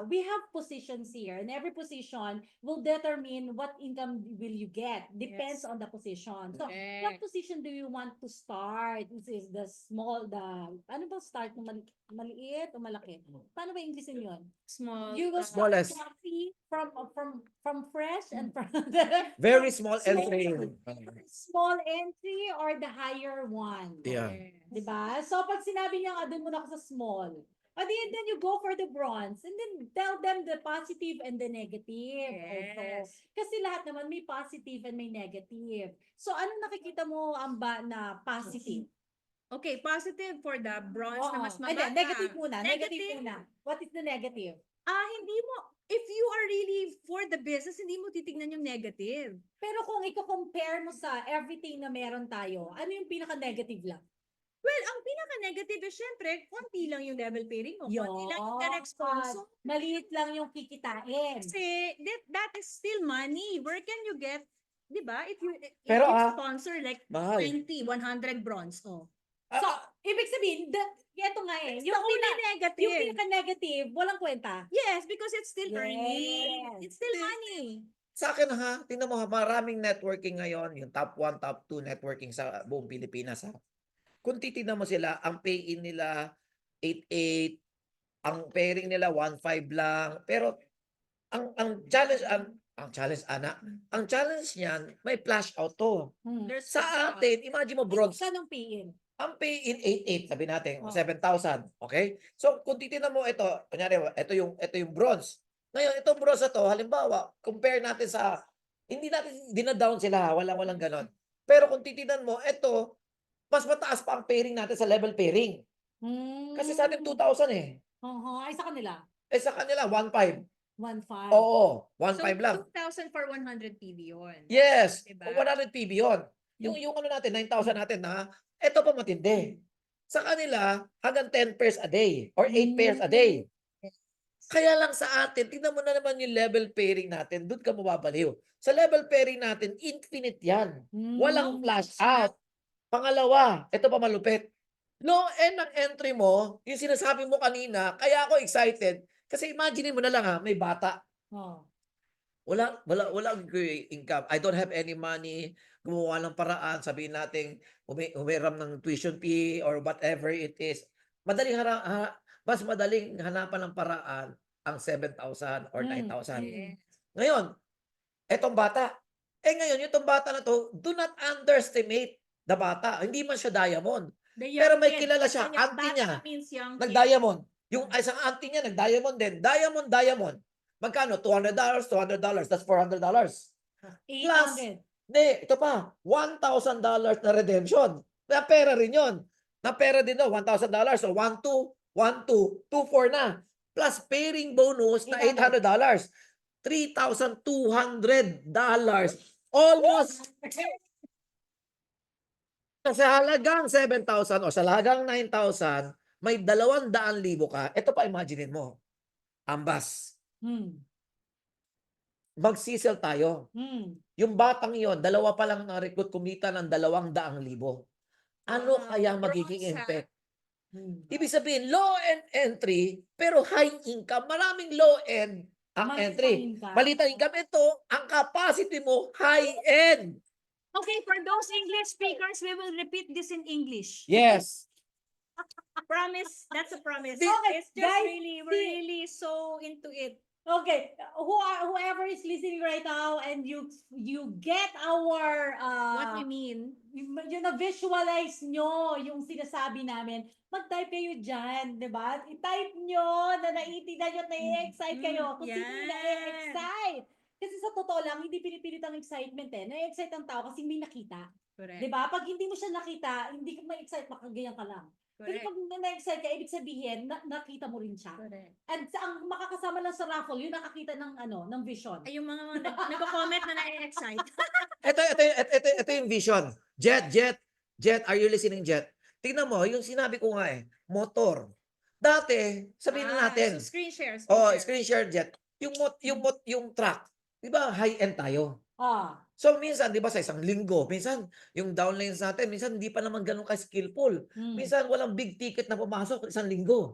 we have positions here, and every position will determine what income will you get. Depends on the position. So, what position do you want to start? This is the ano ba start ng maliit o malaki? Paano ba Englishin yun? Small. You will Smallest. start from fresh and from very small entry. small entry or the higher one. Yeah. Diba? So, pag sinabi niya nga, doon muna ako sa small. And then you go for the bronze and then tell them the positive and the negative. Also. Kasi lahat naman may positive and may negative. So, anong nakikita mo, Amba, na positive? Okay, positive for the bronze na mas Hindi, mababa. negative muna. Negative Negative? muna. What is the negative? Hindi mo, if you are really for the business, hindi mo titignan yung negative. Pero kung i-compare mo sa everything na meron tayo, ano yung pinaka-negative lang? Well, ang pinaka-negative is syempre, konti lang yung level pairing mo. Konti lang yung direct sponsor. Maliit lang yung kikitain. Kasi that is still money. Where can you get, di ba? If you Pero, sponsor like mahal. 20, 100 bronze. So, ibig sabihin, ito nga Yung yung negative. pinaka-negative, walang kwenta. Yes, because it's still earning. Yes. It's still money. Sa akin tingnan mo maraming networking ngayon, yung top 1, top 2 networking sa buong Pilipinas Kung titignan mo sila, ang pay-in nila 8.8, ang pairing nila 1.5 lang. Pero ang challenge ang challenge niyan may flash out to. There's Sa atin, imagine mo bronze, Saan ang pay-in? ang pay-in 8.8 sabi natin, Oh. 7,000, okay? So kung titingnan mo ito, kunyari ito yung bronze. Ngayon itong bronze na to, halimbawa, compare natin sa hindi natin dinadown sila, walang ganon. Pero kung titingnan mo, ito mas mataas pa ang pairing natin sa level pairing. Kasi sa atin 2,000 Ay, sa kanila? Sa kanila 1.5. 1.5. Oo, 1.5 lang. 2,000 for 100 PB yun. Yes, Diba? 100 PB yun. Yung ano natin, 9,000 natin ito pa matindi. Sa kanila, hanggang 10 pairs a day or 8 pairs a day. Kaya lang sa atin, tingnan mo na naman yung level pairing natin, doon ka mababaliw. Sa level pairing natin, infinite yan. Walang flash out. Pangalawa, ito pa malupit. Low end ng entry mo, yung sinasabi mo kanina, kaya ako excited. Kasi imagine mo na lang may bata. Oh. Wala income. I don't have any money. gumawa ng paraan, sabihin natin humiram ng tuition fee or whatever it is. Mas madaling hanapan ng paraan ang 7,000 or 9,000. Yes. Ngayon, etong bata. Ngayon, itong bata na to, do not underestimate the bata. Hindi man siya diamond. The Pero young may kid. kilala siya, Kasi yung auntie bata niya, means young kid. nag-diamond. Yung isang auntie niya, nag-diamond din. Diamond. Magkano? $200, $200. That's $400. Plus, 800. hindi, ito pa, $1,000 na redemption. Na pera rin yun. Na pera din no, $1,000. So, 1,2, 2,4 na. Plus, pairing bonus na $800. $3,200. Almost. Sa halagang 7,000 o sa halagang 9,000, may 200,000 ka. Ito pa, imaginein mo. Ambas. Magsisel tayo. Yung batang yon, dalawa pa lang na-recruit, kumita ng 200,000. Ano kaya magiging impact? Ibig sabihin, low end entry, pero high income. Maraming low end ang entry. Malita income. Ito, ang capacity mo, high end. Okay, for those English speakers, we will repeat this in English. Yes. Promise. That's a promise. Okay, It's just guys, we're really so into it. Okay, whoever is listening right now and you get our What we mean. yung na-visualize nyo yung sinasabi namin, mag-type kayo dyan, di ba? I-type nyo na naiintindihan nyo at nai-excite kayo. Kung sino yung Yes. nai-excite. Kasi sa totoo lang, hindi pinipilit ang excitement eh. Nai-excite ang tao kasi may nakita. Correct. Di ba? Pag hindi mo siya nakita, hindi ka ma-excite, makagayan ka lang. Pero Correct. pag na-excite ka, ibig sabihin, nakita mo rin siya. Correct. And ang makakasama lang sa raffle, yung nakakita ng ng vision. Ay, yung mga nag-comment na na-excite. Ito yung vision. Jet, are you listening, Jet? Tingnan mo, yung sinabi ko nga motor. Dati, sabihin na natin, So screen share. screen share, Jet, yung truck, di ba high-end tayo? So minsan, di ba sa isang linggo, minsan yung downlines natin, minsan hindi pa naman ganun ka-skillful. Minsan walang big ticket na pumasok isang linggo.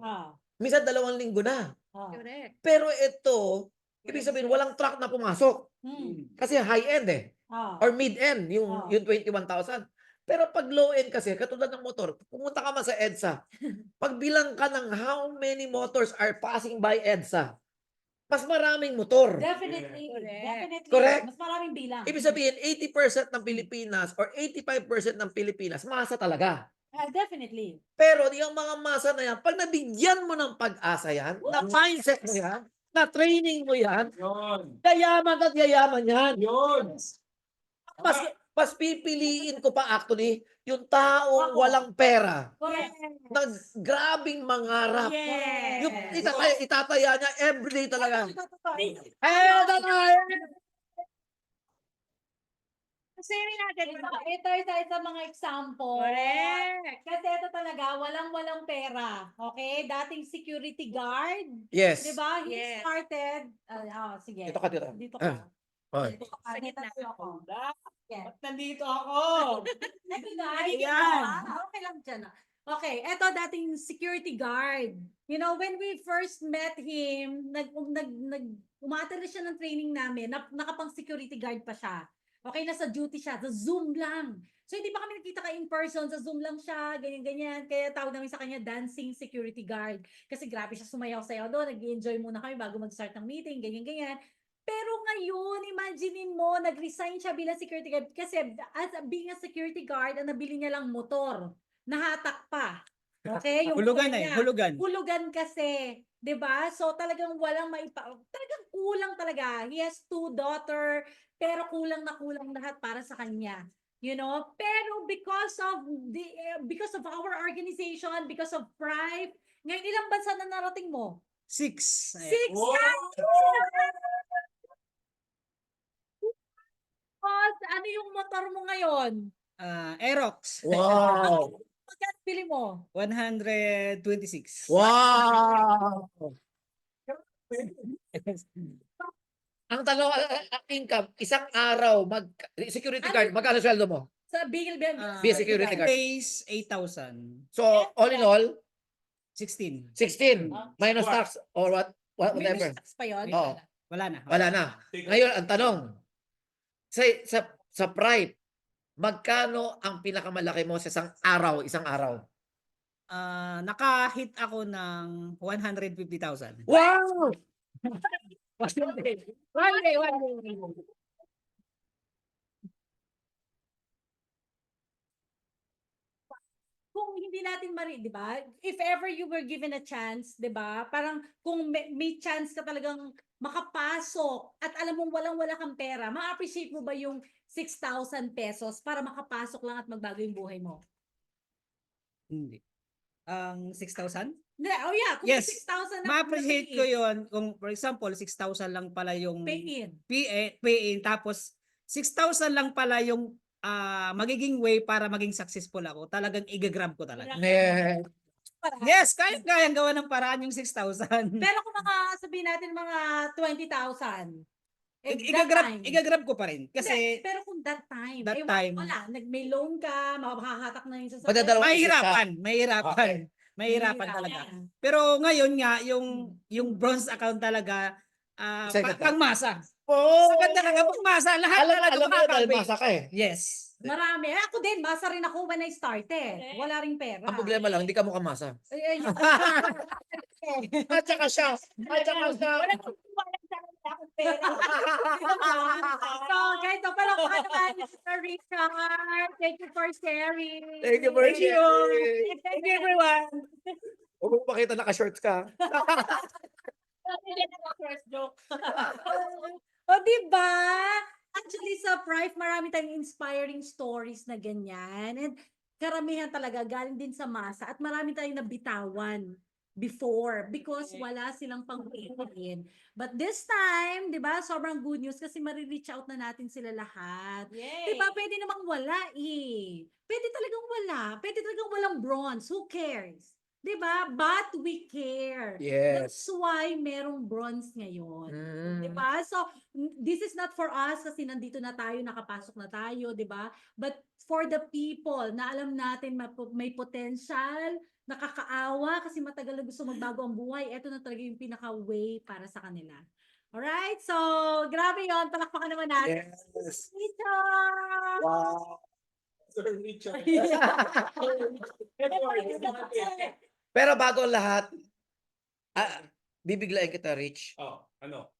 Minsan 2 linggo na. Correct. Pero ito, ibig sabihin walang truck na pumasok. Kasi high-end or mid-end, yung 21,000. Pero pag low-end kasi, katulad ng motor, pumunta ka man sa EDSA, pagbilang ka ng how many motors are passing by EDSA, mas maraming motor. Definitely. Correct. Definitely. Correct. Mas maraming bilang. Ibig sabihin, 80% ng Pilipinas or 85% ng Pilipinas, masa talaga. Definitely. Pero yung mga masa na yan, pag nabigyan mo ng pag-asa yan, na mindset mo yan, na training mo yan, Yun. yayaman at yayaman yan. Yun. Mas pipiliin ko pa actually, yung taong walang pera, Correct. na grabing mangarap. Yes. Yung itataya niya everyday talaga. Kasi natin. Ito isa mga example. Correct. Kasi ito talaga, walang pera. Okay? Dating security guard. Yes. Diba? He Yes. started, sige. Dito ka, dito. Dito ka. Oy. Dito ka. Sa Dito gitna. ako. Yes. Nandito ako. Ito guys. Ayan. Okay lang dyan. Okay, eto dating security guard. You know, when we first met him, umattend siya ng training namin, nakapang security guard pa siya. Okay, nasa duty siya, sa Zoom lang. So hindi pa kami nakita ka in person, sa Zoom lang siya, ganyan-ganyan. Kaya tawag namin sa kanya dancing security guard. Kasi grabe siya sumayaw-sayaw doon, nag-enjoy muna kami bago mag-start ng meeting, ganyan-ganyan. Pero ngayon, imaginein mo, nag-resign siya bilang security guard kasi as being a security guard, ang nabili niya lang motor. Nahatak pa. Okay? Yung Hulugan motor niya. hulugan. Hulugan kasi, 'di ba? So talagang walang talagang kulang talaga. He has 2 daughter, pero kulang na kulang lahat para sa kanya. You know? Pero because of our organization, because of Pride, ngayon ilang bansa na narating mo? 6. 6 Wow! Ano yung motor mo ngayon? Aerox. Wow. Magkano bili mo? 126. Wow. Ang tanong, ang income, isang araw, security guard, magkano sweldo mo? Sa Bigel Be a security guard. Days 8,000. So, all in all, 16. 16 minus tax or whatever. Minus tax pa yun? Oo. Wala na. Wala na. Ngayon, ang tanong, sa Pride, magkano ang pinakamalaki mo sa isang araw? Naka-hit ako ng 150,000. Wow! One day. One day, one day. Kung hindi natin di ba? If ever you were given a chance, di ba? Parang kung may chance ka talagang makapasok at alam mong walang-wala kang pera, ma-appreciate mo ba yung 6,000 pesos para makapasok lang at magbago yung buhay mo? Hindi. Ang 6,000? Hindi, oh yeah, kung Yes. 6,000 na Ma-appreciate ko yon kung for example 6,000 lang pala yung pay in. pay in tapos 6,000 lang pala yung magiging way para maging successful ako. Talagang i-grab ko talaga. Ne. Yes, kayang gawa ng paraan yung 6,000. Pero kung sabihin natin mga 20,000, Igagrab ko pa rin kasi pero kung that time, that time. wala, may loan ka, makakahatak na yung sasakyan. Madadalawa- mahirapan Okay. mahirapan talaga. Pero ngayon nga yung bronze account talaga Second time. pangmasa. Oh! Sa ganda nga pangmasa, lahat talaga Alam mo dahil makakabay. masa ka eh. Yes. Marami. Ako din, masa rin ako when I started. Wala ring pera. Ang problema lang, hindi ka mukhang masa. Ay, At saka siya. At saka siya. Walang sarang akong pera. So, guys, palakpakan naman ni Mr. Richard. Thank you for sharing. Thank you for sharing. Thank you everyone. Huwag mo pakita naka-shorts ka. Hindi na ako first joke. O, diba? Actually, sa Prive, marami tayong inspiring stories na ganyan. And karamihan talaga galing din sa masa. At marami tayong nabitawan before because wala silang pang-pay-in. But this time, di ba, sobrang good news kasi marireach out na natin sila lahat. Yay! Di ba, pwede namang wala eh. Pwede talagang wala. Pwede talagang walang bronze. Who cares? Di ba? But we care. That's Yes. why merong bronze ngayon. Mm. Diba? So, this is not for us kasi nandito na tayo, nakapasok na tayo, diba? But for the people na alam natin may potential, nakakaawa kasi matagal na gusto magbago ang buhay, eto na talaga yung pinaka-way para sa kanila. Alright? So, grabe yon. Palakpakan naman natin. Yes. Richard! Wow. Sir Richard. Pero bago ang lahat, bibiglayin kita, Rich. Oh, ano?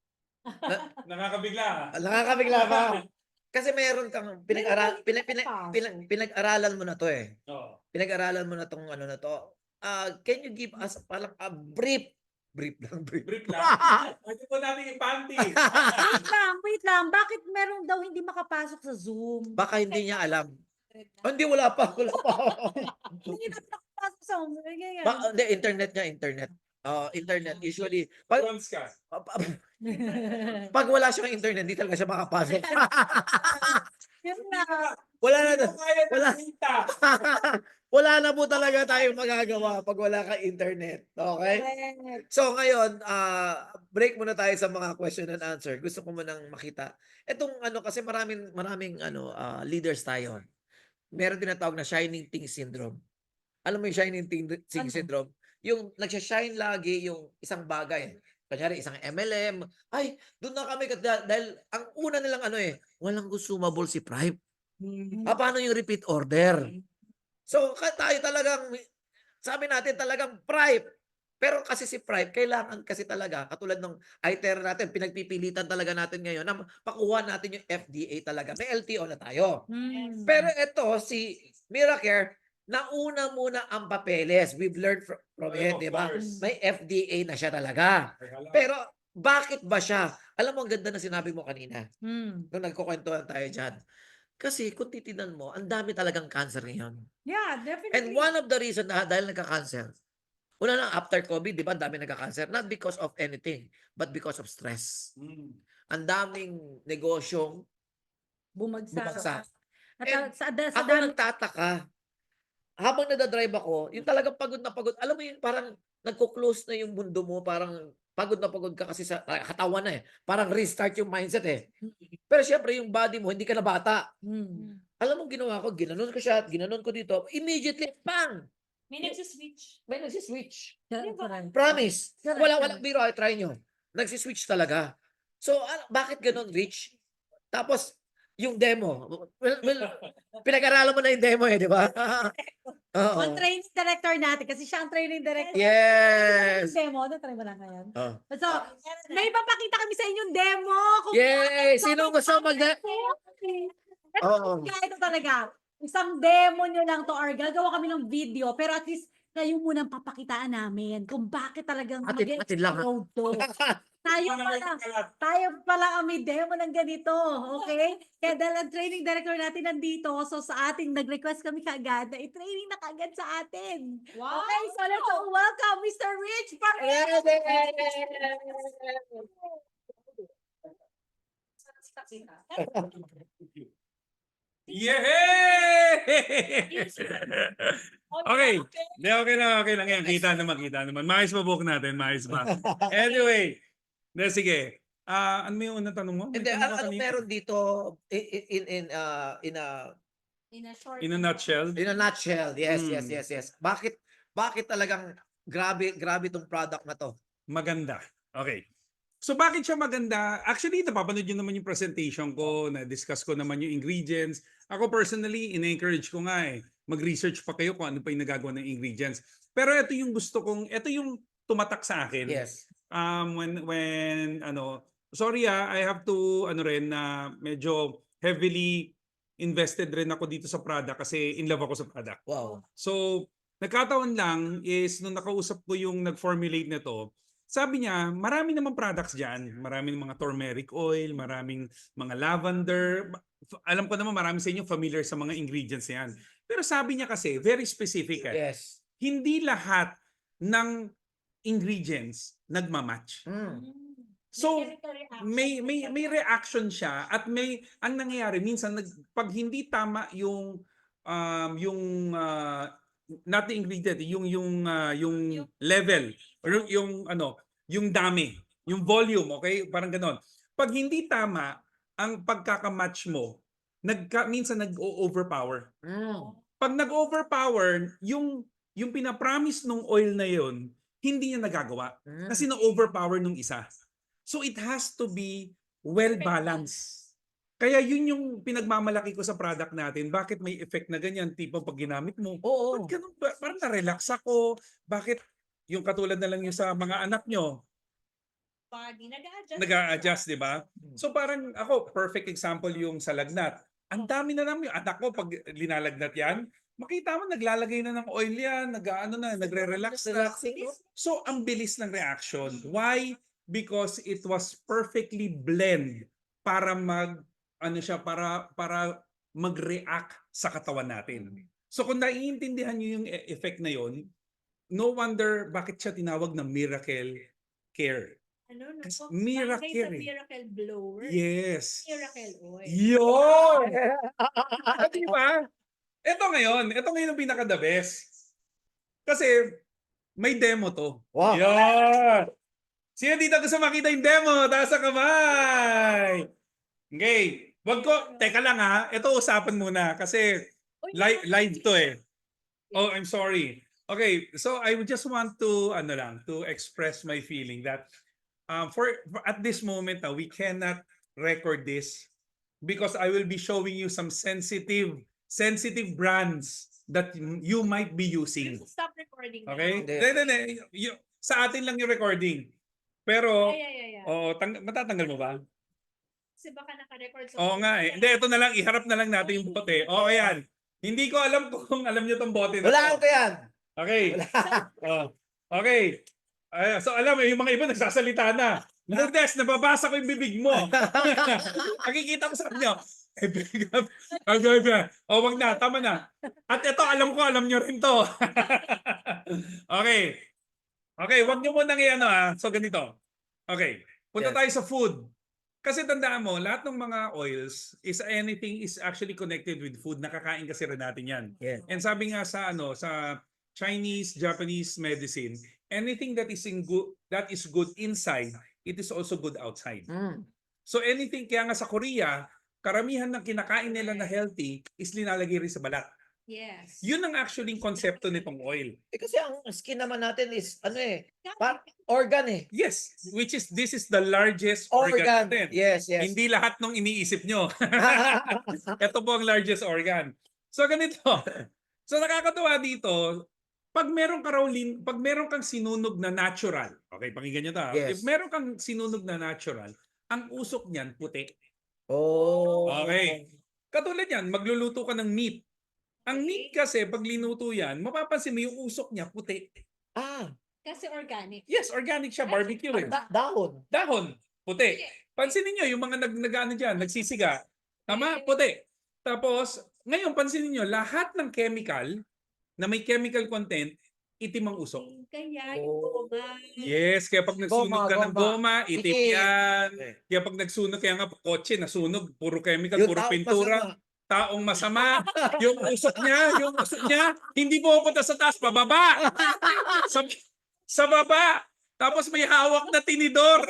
Nakakabigla. Nakakabigla ka. Kasi meron kang pinag-aralan mo na to eh. Oh. Pinag-aralan mo na tong ano na to. Can you give us parang a brief lang. Brief lang. Pwede po natin ipanty. Wait lang. Bakit meron daw hindi makapasok sa Zoom? Baka hindi niya alam. Oh, hindi, wala pa. Hindi na nakapasok sa Zoom. Hindi, internet niya, internet. Internet. Usually, pag Bronze ka. wala siyang internet, hindi talaga siya makapasok. Yun na. Wala na. Hindi ko kaya Wala. nakita. Wala na po talaga tayong magagawa pag wala kang internet. Okay? Correct. So ngayon, break muna tayo sa mga question and answer. Gusto ko munang makita. Etong ano kasi maraming leaders tayo. Meron tinatawag na shining thing syndrome. Alam mo yung shining thing syndrome? Yung nagsha-shine lagi yung isang bagay. Kanyari, isang MLM. Ay, doon na kami. Dahil ang una nilang walang consumable si Prime. Paano yung repeat order? So, tayo talagang, sabi natin talagang Prime. Pero kasi si Prime, kailangan kasi talaga, katulad ng ITER natin, pinagpipilitan talaga natin ngayon na pakuha natin yung FDA talaga. May LTO na tayo. Pero ito, si Miracare, nauna muna ang papeles. We've learned from it, di ba? May FDA na siya talaga. Pero bakit ba siya? Alam mo, ang ganda na sinabi mo kanina. Nung nagkukwentuhan tayo dyan. Kasi kung titinan mo, ang dami talagang cancer ngayon. Yeah, definitely. And one of the reasons na dahil nagka-cancer, una lang after COVID, di ba, ang dami nagka-cancer. Not because of anything, but because of stress. Ang daming negosyong bumagsak. At sa Ako nagtataka, habang nadadrive ako, yung talagang pagod na pagod, alam mo yung parang nagko-close na yung mundo mo, parang pagod na pagod ka kasi sa katawan na eh. Parang restart yung mindset eh. Pero syempre yung body mo, hindi ka na bata. Alam mo ginawa ko, ginanon ko siya, ginanon ko dito, immediately, bang! May nagsiswitch. May nagsiswitch. Correct. Promise. Correct. Walang biro, try nyo. Nagsiswitch talaga. So, bakit ganon, Rich? Tapos, yung demo. Pinag-aralan mo na yung demo di ba? Oo. Ang training director natin, kasi siya ang training director. Yes. Demo, na-try mo lang ngayon. Oh. So, may papakita kami sa inyong demo. Kung Yay! Sino gusto mag Oo. Ito talaga. Isang demo nyo lang to, or gagawa kami ng video, pero at least kayo munang papakitaan namin kung bakit talagang Atin lang. road to. Tayo pala ang may demo ng ganito, okay? Kaya dahil ang training director natin nandito, so sa ating nag-request kami kaagad na i-training na kaagad sa atin. Wow! Okay, so let's welcome Mr. Rich Paredes! Yay! Okay. Hindi, okay lang yan. Kita naman. Maayos pa book natin, maayos pa. Anyway, sige. Ano mo yung unang tanong mo? May Hindi, tanong ka ano kanina? meron dito In a nutshell? in a nutshell? Yes, Hmm. yes. Bakit talagang grabe tong product na to? Maganda. Okay. So bakit siya maganda? Actually, napapanood nyo naman yung presentation ko, na-discuss ko naman yung ingredients. Ako personally, in-encourage ko nga mag-research pa kayo kung ano pa yung nagagawa ng ingredients. Pero ito yung gusto kong, ito yung tumatak sa akin. Yes. When sorry I have to medyo heavily invested rin ako dito sa product kasi in love ako sa product. Wow. So, nagkataon lang is nung nakausap ko yung nag-formulate nito, sabi niya, marami namang products diyan, maraming mga turmeric oil, maraming mga lavender. Alam ko naman marami sa inyo familiar sa mga ingredients na yan. Pero sabi niya kasi, very specific. Yes. Hindi lahat ng ingredients nagmamatch. So, may reaction siya at ang nangyayari minsan pag hindi tama yung not the ingredient, yung level or yung dami, yung volume, okay? Parang ganon. Pag hindi tama ang pagkakamatch mo, minsan nag-overpower. Pag nag-overpower, yung pinapromise nung oil na yon, hindi niya nagagawa kasi na-overpower nung isa. So it has to be well balanced. Kaya yun yung pinagmamalaki ko sa product natin. Bakit may effect na ganyan? Tipo pag ginamit mo, Oo. ba't ganun ba? Parang na-relax ako. Bakit yung katulad na lang yung sa mga anak nyo, Body, nag-a-adjust, di ba? So parang ako, perfect example yung sa lagnat. Ang dami na naman yung anak ko pag linalagnat yan, makita mo naglalagay na ng oil yan, nagre-relax na. So ang bilis ng reaction. Why? Because it was perfectly blend para para mag-react sa katawan natin. So kung naiintindihan niyo yung effect na yon, no wonder bakit siya tinawag na miracle care. Miracle. Miracle blower. Yes. Miracle oil. Yun! Di ba? Ito ngayon ang pinaka-the best. Kasi may demo to. Wow. Yan! Sino dito gusto makita yung demo? Taas ang kamay! Okay. Teka lang ha. Ito usapan muna kasi live to Oh, I'm sorry. Okay, so I would just want to to express my feeling that for at this moment we cannot record this because I will be showing you some sensitive brands that you might be using. Stop recording. Okay? Hindi. Hindi. Sa atin lang yung recording. Pero Yeah. matatanggal mo ba? Kasi baka naka-record sa Oo nga eh. Hindi, ito na lang, iharap na lang natin yung bote. Oo, yan. Hindi ko alam kung alam nyo tong bote na Wala ko yan. Okay. Okay. So alam mo, yung mga iba nagsasalita na. Lourdes, nababasa ko yung bibig mo. Nakikita ko sa kanya. Wag na, tama na. At ito, alam nyo rin to. Okay. Okay, wag nyo muna ngayon So ganito. Okay. Punta Yes. tayo sa food. Kasi tandaan mo, lahat ng mga oils anything is actually connected with food. Nakakain kasi rin natin yan. Yes. And sabi nga sa sa Chinese, Japanese medicine, anything that is good inside, it is also good outside. So anything, kaya nga sa Korea, karamihan ng kinakain nila na healthy is linalagay rin sa balat. Yes. Yun ang actually konsepto nitong oil. Kasi ang skin naman natin is, organ eh. Yes, this is the largest organ Organ. natin. Yes, yes. Hindi lahat nung iniisip nyo. Ito po ang largest organ. So ganito. So nakakatuwa dito, pag meron kang sinunog na natural, okay, pakinggan nyo to. Yes. If meron kang sinunog na natural, ang usok niyan puti. Oh. Okay. Katulad yan, magluluto ka ng meat. Ang meat kasi, pag linuto yan, mapapansin mo yung usok niya puti. Kasi organic. Yes, organic siya, barbecue eh. Dahon. Dahon, puti. Pansinin nyo, yung mga nag-ano dyan, nagsisiga. Tama, puti. Tapos, ngayon, pansinin nyo, lahat ng chemical na may chemical content, itim ang usok. Kaya Oh. Yes, kaya pag nagsunog ka ng goma, itim Itim. yan. Okay. Kaya pag nagsunog, kaya nga kotse, nasunog, puro chemical, Yung puro tao pintura. masama. Taong masama, yung usok niya, hindi pupunta sa taas, pababa. Sa baba. Tapos may hawak na tinidor.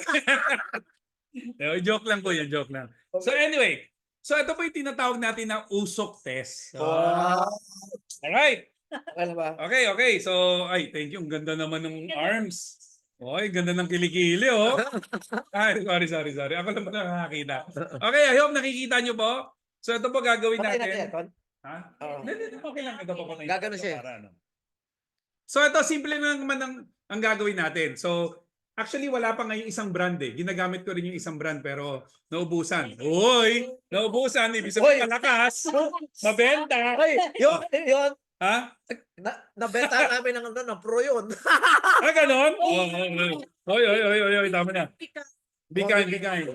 Joke lang po yan, joke lang. So anyway, so ito po yung tinatawag natin na usok test. Wow. Alright. Okay na ba? Okay. So, thank you. Ang ganda naman ng arms. Oy, ganda ng kilikili, oh. Sorry. Ako lang ba nakakita? Okay, I hope nakikita nyo po. So ito po gagawin Okay natin. na yan. Ha? Oo. Hindi, okay lang. Ito po Gagano siya. So ito, simple lang naman ang gagawin natin. So, actually, wala pa ngayong isang brand eh. Ginagamit ko rin yung isang brand pero naubusan. Uy! Naubusan. Ibig sabihin malakas. Mabenta. Ay, yun. Ha? Nabenta namin ng pro yun. Ganon? Oy. Tama na. Be kind.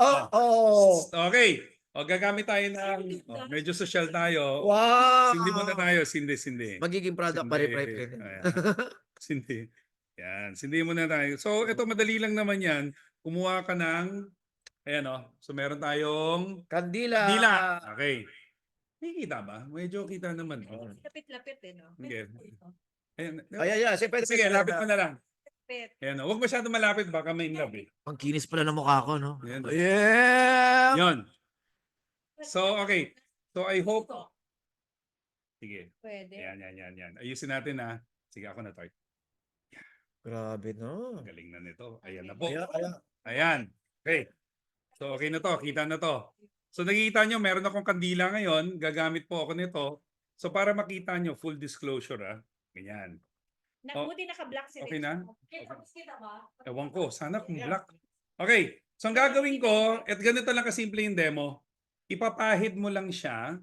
Oh. Okay. O, gagamit tayo ng, medyo social tayo. Wow. Sindi muna tayo. Sindi. Magiging product pa rin. Ayan. Sindi. Yan. Sindi muna tayo. So, ito madali lang naman yan. Kumuha ka ng, ayan o. So, meron tayong Kandila. dila. Okay. Nakikita ba? Medyo kita naman. Lapit-lapit eh, no? Okay. Ayan. Ayan. Sige, lapit mo na lang. Lapit. Ayan o. Huwag masyado malapit. Baka may love eh. Ang kinis pala ng mukha ko, no? Ayan. Yeah. Yun. So, okay. So, I hope. Sige. Pwede. Yan. Ayusin natin ha. Sige, ako na to. Grabe, no? Galing na nito. Ayan na po. Ayan. Ayan. Okay. So, okay na to. Kita na to. So, nakikita nyo, meron akong kandila ngayon. Gagamit po ako nito. So, para makita nyo, full disclosure ha. Ganyan. Buti naka-black si Okay na? Kita ba? Ewan ko. Sana kung black. Okay. So, ang gagawin ko, at ganito lang kasimple yung demo. Ipapahid mo lang siya.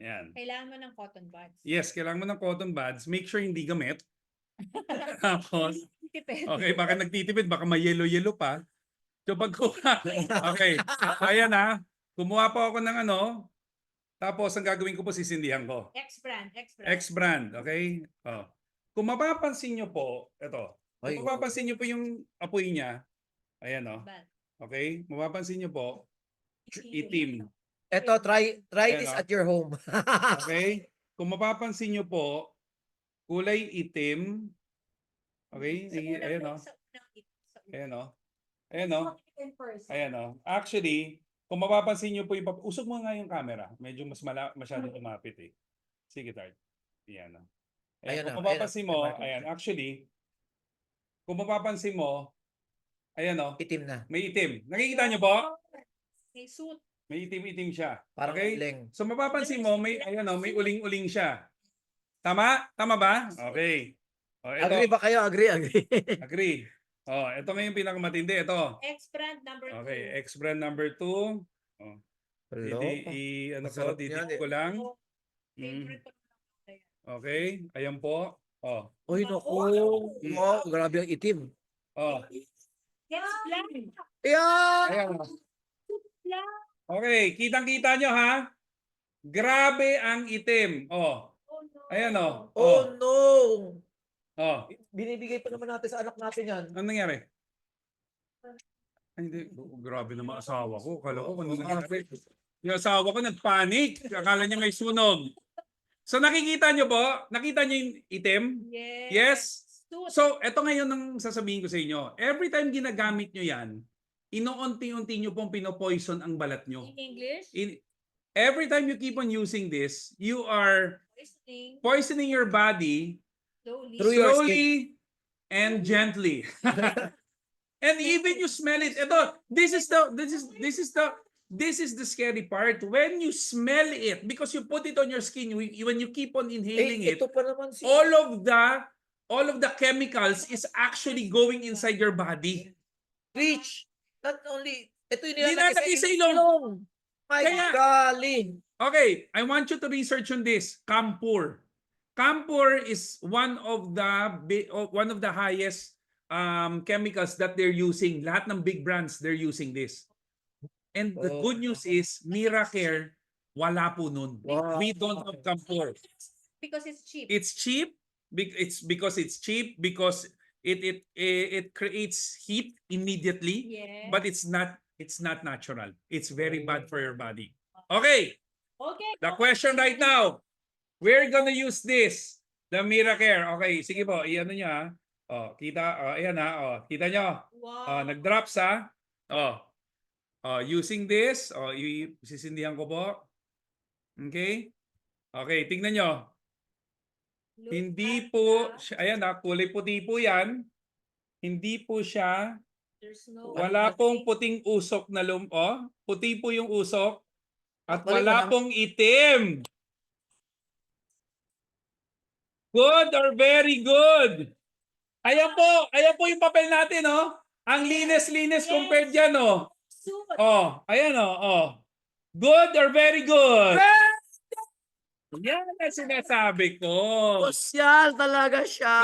Yan. Kailangan mo ng cotton buds. Yes, kailangan mo ng cotton buds. Make sure hindi gamit. Tapos, Tipid. okay, baka nagtitipid, baka may yellow pa. So pagkuha. Okay. Ayan na. Kumuha po ako ng ano. Tapos ang gagawin ko po sisindihan ko. X-brand. X-brand, okay? Oh. Kung mapapansin nyo po, ito. Ay, Kung mapapansin nyo po yung apoy niya, ayan oh. Bad. Okay? Mapapansin nyo po, itim. Eto, try Ayan, this oh. at your home. Okay? Kung mapapansin nyo po, kulay itim. Okay? Ayan oh. Ayan oh. Ayan oh. Ayan oh. Actually, kung mapapansin nyo po yung usog mo nga yung camera. Medyo mas masyado lumapit eh. Sige, Tart. Ayan oh. Ayan, kung mapapansin mo, ayan, actually, kung mapapansin mo, ayan oh, Itim na. may itim. Nakikita nyo po? May suit. May itim-itim siya. Parang Okay? uling. So mapapansin mo, ayan oh, may uling-uling siya. Tama? Tama ba? Okay. Oh, ito. Agree ba kayo? Agree. Agree. Oh, ito ngayon pinakamatindi. Ito. X-brand number 2. Okay, X-brand number 2. Oh. Hello? Ano ko, Masarap yan didip eh. ko lang. Favorite ko na. Okay, ayan po. Oh. Uy, naku. Mm. Oh, grabe ang itim. Oh. X-brand. Yeah! Ayan. Okay, kitang-kita nyo ha. Grabe ang itim. Oh. Oh, no. Ayan oh. Oh, no! Oh. Binibigay pa naman natin sa anak natin yan. Ano nangyari? Ay, hindi. Grabe naman asawa ko. Kala ko ano nangyari. Yung asawa ko nagpanik. Akala niya may sunog. So nakikita nyo po? Nakita nyo yung itim? Yes. Yes? Suit. So, eto ngayon ang sasabihin ko sa inyo. Every time ginagamit nyo yan, inuunti-unti nyo pong pinopoison ang balat nyo. In English? every time you keep on using this, you are Poisoning, poisoning your body slowly. Through your slowly and gently. And even you smell it. Ito, this is the scary part. When you smell it, because you put it on your skin, when you keep on inhaling it, ito pa naman si... all of the chemicals is actually going inside your body. Rich, not only... Ito yung Nilalagay sa ilong. ilong. My Kaya- golly. Okay, I want you to research on this. Campur. Campur is one of the highest chemicals that they're using. Lahat ng big brands they're using this. And the good news is Miracare wala po nun. Wow. We don't have Campur. Because it's cheap. It's cheap. It's because it's cheap because it creates heat immediately, Yes. but it's not natural. It's very bad for your body. Okay. Okay. The question right now, we're gonna use this, the Miracare. Okay, sige po, iyan nyo ha. Oh, kita, ayan ha, kita nyo. Wow. Nag-drops ha. Using this, sisindihan ko po. Okay? Okay, tingnan nyo. Look Hindi at po, the- ayan ha, kulay puti po yan. Hindi po siya, There's no wala pong puting usok na puti po yung usok. At wala pong itim. Good or very good. Ayan po yung papel natin, oh. Ang linis-linis Yes. compared dyan, oh. suit. Ayan, oh. Good or very good? Yan ang sinasabi ko. Sosyal talaga siya.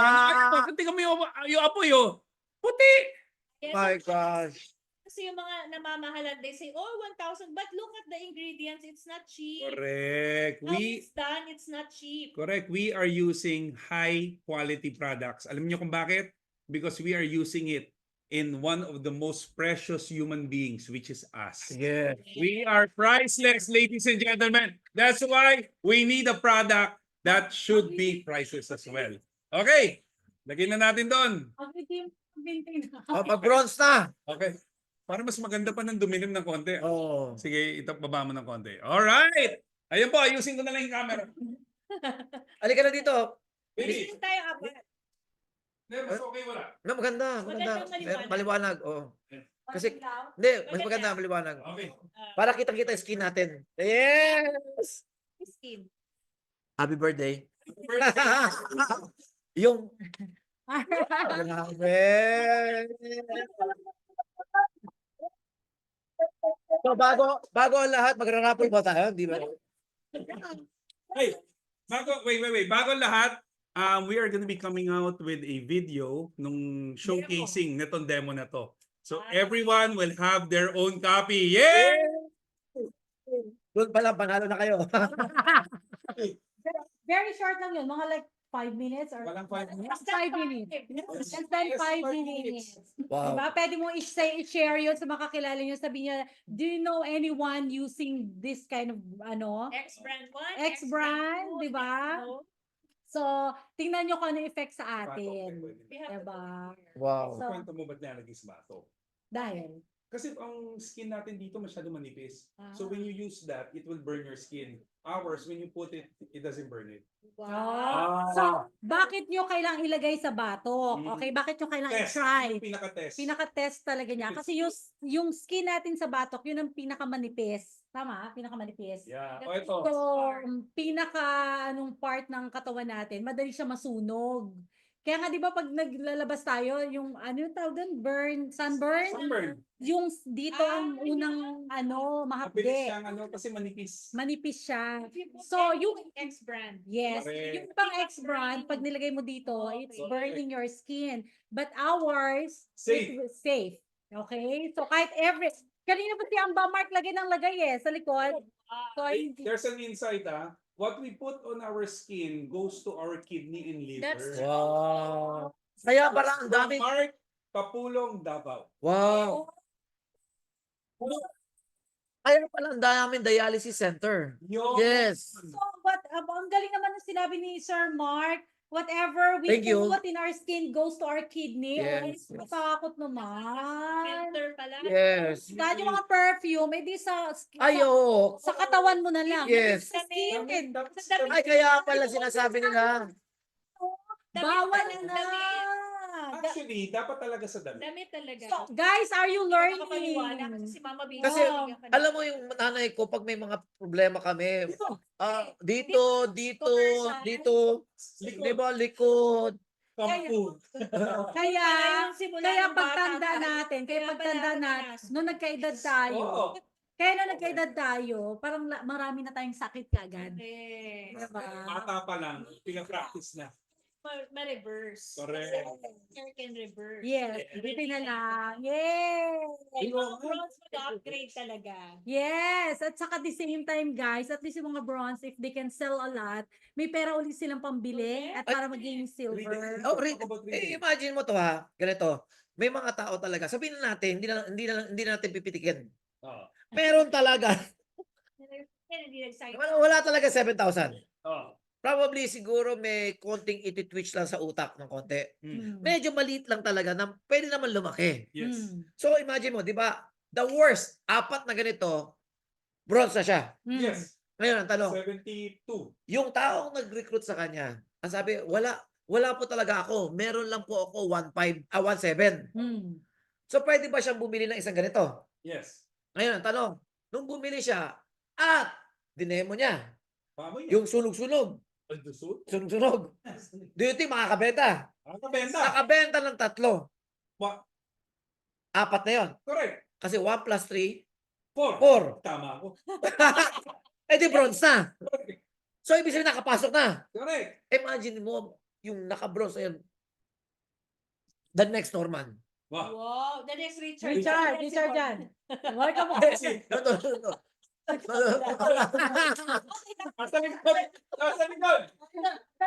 Tingnan mo yung apoy, oh. Puti. Yes, My gosh. kasi yung mga namamahalan, they say, oh, 1,000. But look at the ingredients. It's not cheap. Correct. How it's done, it's not cheap. Correct. We are using high quality products. Alam niyo kung bakit? Because we are using it in one of the most precious human beings, which is us. Yeah. We are priceless, ladies and gentlemen. That's why we need a product that should be priceless as well. Okay. Lagyan na natin doon. Pag-bronze na. Okay. Para mas maganda pa ng dumilim ng konti. Oh. Sige, baba mo ng konti. Alright! Ayun po, ayusin ko na lang yung camera. Halika na dito. Bilis. Hindi tayo apat. Hindi, mas okay wala. No, maganda. Magandang maliwanag. Maliwanag. Oh. Kasi, Maganda. hindi, mas maganda maliwanag. Okay. Para kitang-kita yung skin natin. Yes! Skin. Happy birthday. Yung... Grabe. So, bago ang lahat, magra-raffle ba tayo? Di ba? Hey, wait. Bago lahat, we are gonna be coming out with a video nung showcasing netong demo na to. So everyone will have their own copy. Yeah! Doon pala, panalo na kayo. Very short lang yun. Mga like 5 minutes or Walang 5 minutes. 5 minutes. Less than 5 minutes. Wow. Diba? Pwede mo i-share yun sa makakilala nyo. Sabi niya, do you know anyone using this kind of, X-brand 1. X-brand, two, diba? X-no. So, tingnan nyo kung ano effect sa atin. We have Diba? Wow. So- Kwento mo ba't nilalagay sa bato? Dahil. Kasi ang skin natin dito masyado manipis. So Ah. when you use that, it will burn your skin. Ours, when you put it, it doesn't burn it. Oh. So, bakit nyo kailangang ilagay sa batok? Mm. Okay, bakit nyo kailangang Test. i-try? Yung pinaka-test. Pinaka-test talaga niya. Kasi yung skin natin sa batok, yun ang pinakamanipis. Tama? Pinakamanipis. Yeah. O ito. So, anong part ng katawan natin, madali siya masunog. Kaya nga 'di ba pag naglalabas tayo, yung tawag doon, sunburn, Sunburn. yung dito ang unang Mabilis mahapde. siyang kasi manipis. Manipis siya. So, So, yung X-brand. yes, Correct. yung pang X-brand, pag nilagay mo dito, it's Okay. burning your skin. But ours, Safe. it's safe. Okay? So, kahit kanina pa si Amba Mark lagay ng lagay sa likod. So, There's an insight What we put on our skin goes to our kidney and liver. That's true. Wow. Kaya parang ang dami. Mark Kapulong, Davao. Wow. Kaya pala ang daming dialysis center. Yo. Yes. So, ang galing naman ng sinabi ni Sir Mark, whatever we Thank you. put in our skin goes to our kidney. Yes. Ay, matakot naman. Filter pala. Yes. Dahil yung mga perfume, edi sa Ayo. sa katawan mo na lang. Yes. Sa skin. Ay, kaya pala sinasabi nila. Bawal na. Actually, dapat talaga sa damit. Damit talaga. So, guys, are you Nakakapaniwala learning? kasi si Mama Bea. Kasi, Oo. alam mo yung nanay ko, pag may mga problema kami, dito, di ba, likod. Shampoo. Kaya, yung simula kaya ng bata pagtanda tayo. natin, Kaya pala natin, nung nagkaedad tayo, Oo. kaya nung nagkaedad tayo, parang marami na tayong sakit kagad. Correct. Diba? Bata pa lang, pinapractice na. Ma-reverse. Correct. Hair can reverse. Yes, buti na lang. Yay! Yung mga bronze mag-upgrade talaga. Yes, at saka at the same time, guys, at least yung mga bronze, if they can sell a lot, may pera ulit silang pambili at para maging silver. Oh, imagine mo to ha, ganito. May mga tao talaga, sabihin na natin, hindi na natin pipitikin. Oo. Meron talaga. Kaya hindi nag-sign. Wala talaga 7,000. Oo. Probably siguro may konting iti-twitch lang sa utak ng konti. Mm. Medyo maliit lang talaga na pwede naman lumaki. Yes. So imagine mo, di ba? The worst, 4 na ganito, bronze na siya. Yes. Ngayon ang tanong, 72. yung taong nag-recruit sa kanya, ang sabi, wala po talaga ako. Meron lang po ako 1.7. So pwede ba siyang bumili ng isang ganito? Yes. Ngayon ang tanong, nung bumili siya at dinemo niya, Pamoy yung sunog-sunog, sunog-sunog, do you think makakabenta? Nakabenta. Nakabenta ng 3. Wa- 4 na yun. Correct. Kasi 1 plus 3, 4. 4. Tama ako. Eh di bronze na. Correct. So ibig sabihin nakapasok na. Correct. Imagine mo, yung naka-bronze na yun, the next Norman. Wow. Wow, the next Richard. Richard yan. Welcome mo. No. Nasa likod. Nasa likod.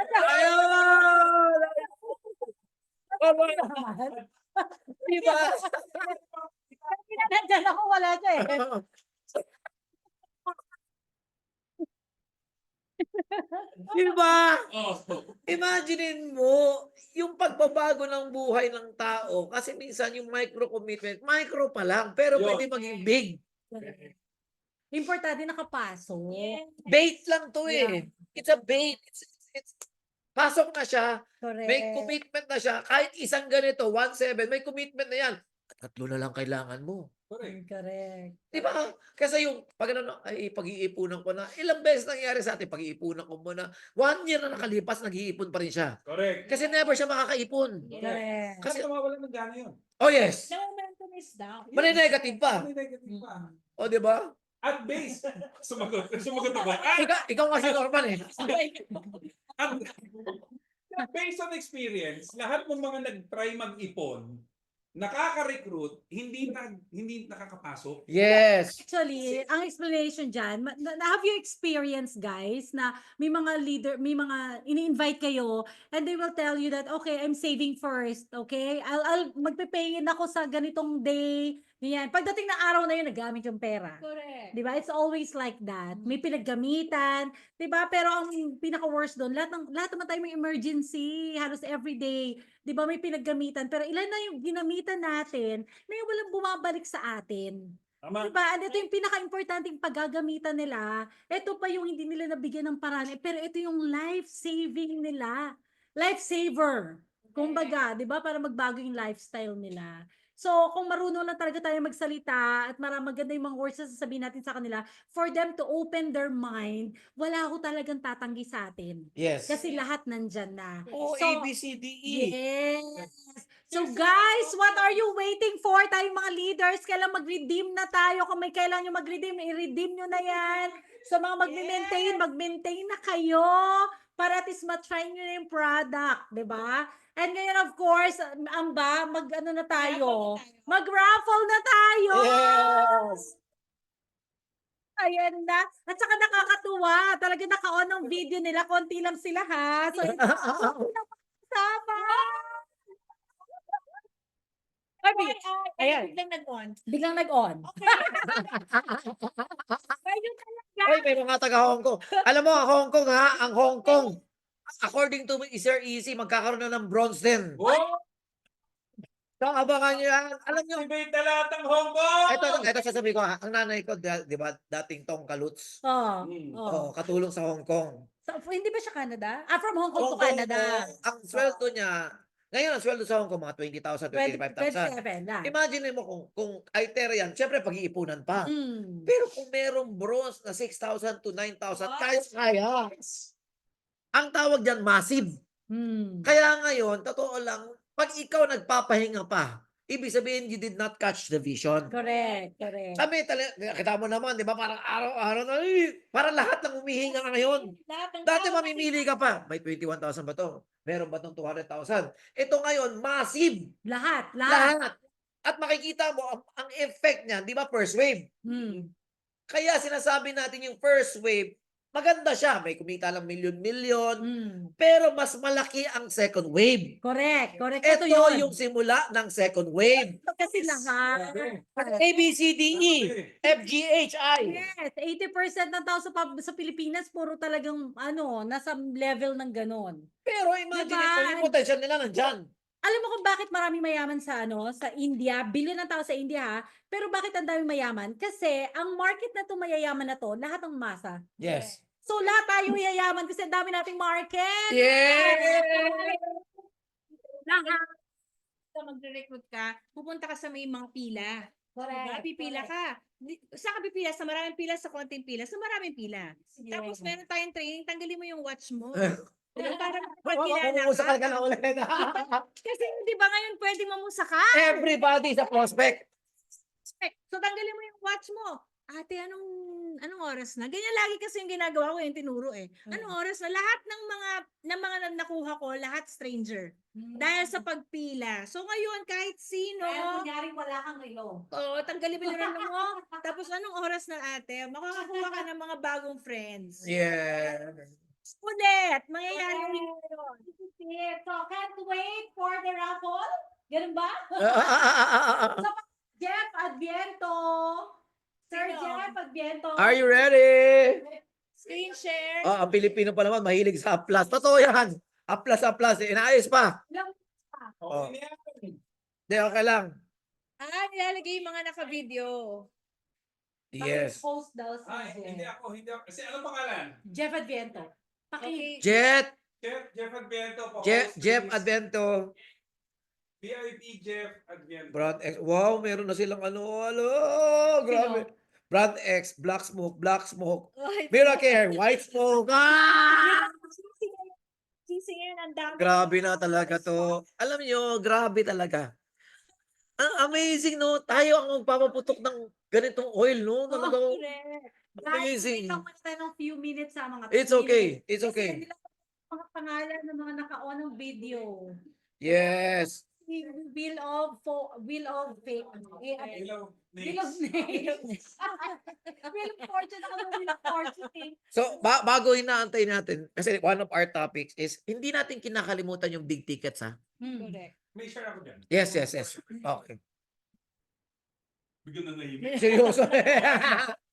Ayun! Diba? Nandiyan ako, wala siya eh. Diba? Oh. Imaginein mo, yung pagbabago ng buhay ng tao, kasi minsan yung micro-commitment, micro pa lang, pero Yun. pwede maging big. Importante nakapasok. Bait lang to eh. It's a bait. It's pasok na siya, Correct. may commitment na siya, kahit isang ganito, 1.7, may commitment na yan. 3 na lang kailangan mo. Correct. Correct. Di ba? Kasi yung pag-iipunan ko na, ilang beses nangyari sa atin, pag-iipunan ko muna, 1 year na nakalipas, nag-iipon pa rin siya. Correct. Kasi never siya makakaipon. Correct. Kasi mawala ng gana yun. Oh yes. The momentum is down. Mani-negative pa. May negative pa. O di ba? At base. Sumagot. Sumagot ako. Ikaw kasi Norman eh. At based on experience, lahat ng mga nag-try mag-ipon, nakaka-recruit, hindi nakakapasok. Yes. Actually, ang explanation dyan, have you experienced, guys, na may mga leader, may mga ini-invite kayo and they will tell you that, okay, I'm saving first, okay? I'll magpe-pay-in ako sa ganitong day, ganyan. Pagdating ng araw na yun, nagamit yung pera. Correct. Di ba? It's always like that. May pinaggamitan, di ba? Pero ang pinaka-worst doon, lahat naman tayo may emergency, halos everyday. Di ba? May pinaggamitan. Pero ilan na yung ginamitan natin na yung walang bumabalik sa atin. Tama. Diba? And ito yung pinaka-importanting paggagamitan nila. Ito pa yung hindi nila nabigyan ng paraan. Pero ito yung life-saving nila. Life-saver. Kumbaga, di ba? Para magbago yung lifestyle nila. So, kung marunong lang talaga tayo magsalita at maganda yung mga words na sasabihin natin sa kanila, for them to open their mind, wala ako talagang tatanggi sa atin. Yes. Kasi lahat nandyan na. Oh, So, A, B, C, D, E. yes. So guys, what are you waiting for? Tayong mga leaders, kailan mag-redeem na tayo. Kung may kailangan nyo mag-redeem, i-redeem nyo na yan. So mga mag-maintain na kayo para at least matry nyo na yung product, di ba? And ngayon, of course, mag-ano na tayo? Mag-raffle na tayo! Yes. Ayan na. At saka nakakatuwa. Talaga naka-on ang video nila. Konti lang sila ha. So, sama. Ayan. Biglang nag-on. Biglang nag-on. Okay. Ayun talaga. Ay, may mga taga Hong Kong. Alam mo, ang Hong Kong ha, ang Hong Kong. According to Sir Easy, magkakaroon na ng bronze din. Oh! So, abangan nyo yan. Alam nyo, Activate na lahat ng Hong Kong! ito sasabihin ko, ang nanay ko, di ba, dating Tong Kaluts, Oh, Hmm. oh. katulong sa Hong Kong. So, hindi ba siya Canada? Ah, from Hong Kong to Hong Kong, Canada. ang sweldo niya, ngayon ang sweldo sa Hong Kong, mga 20,000, 25,000. 27 na. Imagine mo kung Iterian, syempre pag-iipunan pa. Mm. Pero kung merong bronze na 6,000 to 9,000, kaya. Ang tawag dyan, massive. Mm. Kaya ngayon, totoo lang, pag ikaw nagpapahinga pa, ibig sabihin you did not catch the vision. Correct, correct. Kami, kita mo naman, di ba, parang araw-araw na, parang lahat ng humihinga na ngayon. Lahat ng Dati tao mamimili ka pa, may 21,000 ba to? Meron ba tong 200,000? Ito ngayon, massive. Lahat. Lahat. At makikita mo, ang effect niya, di ba, first wave. Mm. Kaya sinasabi natin yung first wave, maganda siya. May kumita lang milyon-milyon. Mm. Pero mas malaki ang second wave. Correct, correct. Ito yun. yung simula ng second wave. Kasi lahat. A, B, C, D, E, F, G, H, I. Yes, 80% ng tao sa Pilipinas puro talagang nasa level ng ganon. Pero imagine Diba? ito, yung potential nila nandyan. Alam mo kung bakit maraming mayaman sa sa India, billion ng tao sa India ha, pero bakit ang daming mayaman? Kasi ang market na to mayayaman na to, lahat ng masa. Yes. So lahat tayo yayaman kasi ang dami nating market. lahat na magre-recruit ka, pupunta ka sa may mga pila. Diba? Pipila ka. Saan ka pipila? Sa maraming pila, sa konting pila, sa maraming pila. Tapos meron tayong training, tanggalin mo yung watch mo. Diba? Para magpagkilala Umusakal ka ka. na ulit. Kasi di ba ngayon pwedeng mamusa ka? Everybody is a prospect. So tanggalin mo yung watch mo. Ate, anong oras na? Ganyan lagi kasi yung ginagawa ko, yung tinuro eh. Anong oras na? Lahat ng mga nakuha ko, lahat stranger. Dahil sa pagpila. So ngayon, kahit sino, kunyari wala kang relo. oo, tanggalin mo yung relo mo. Tapos anong oras na ate? Makakakuha ka ng mga bagong friends. Yeah. Ulit! Mangyayari yun. So, can't wait for the raffle? Ganun ba? Jeff Adviento. Sir Sino? Jeff Adviento. Are you ready? Screen share. Ang Pilipino pa naman, mahilig sa aplas. Totoo yan. Aplas. Inaayos pa. Oh. Okay na yan. Hindi, okay lang. Nilalagay yung mga naka-video. Yes. Post daw si Ay, hindi Jeff. ako. Kasi ano pangalan? Jeff Adviento. Okay. Jet. Jeff Adviento po. Jeff Advento. VIP Jeff Adviento. Brand X. Wow, meron na silang grabe. Brand X, Black Smoke. Miracare, White Smoke. Sisingin, ang dami. Grabe na talaga to. Alam nyo, grabe talaga. Ang amazing, no? Tayo ang magpapaputok ng ganitong oil, no? Talagang amazing. Guys, wait tayo ng few minutes sa mga It's okay. It's Kasi okay. nila mga pangalan ng mga naka-on ng video. Yes. Wheel of fake. Hello. Wheel of names. Wheel of fortune. Ako ng Wheel of fortune. So, bago inaantay natin, kasi one of our topics is, hindi natin kinakalimutan yung big tickets, ha? Correct. May share ako dyan. Yes. Okay. Bigyan na nahimik. Seryoso.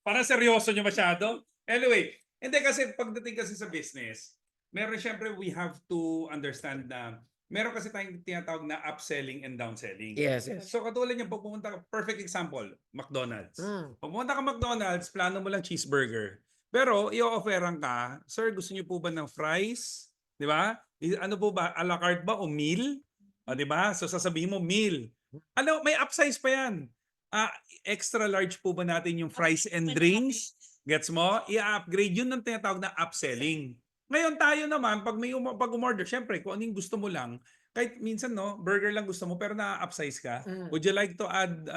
Parang seryoso nyo masyado. Anyway, hindi kasi pagdating kasi sa business, meron syempre we have to understand na meron kasi tayong tinatawag na upselling and downselling. Yes. So katulad niya, pag pumunta ka, perfect example, McDonald's. Mm. Pag pumunta ka McDonald's, plano mo lang cheeseburger. Pero i-offeran ka, sir, gusto niyo po ba ng fries? Di ba? Ano po ba? A la carte ba o meal? O, di ba? So sasabihin mo meal. Ano, may upsize pa yan. Extra large po ba natin yung fries and drinks? Gets mo? I-upgrade yun ng tinatawag na upselling. Ngayon tayo naman, pag may pag umorder, syempre, kung anong gusto mo lang, kahit minsan, no, burger lang gusto mo, pero na-upsize ka. Would you like to add,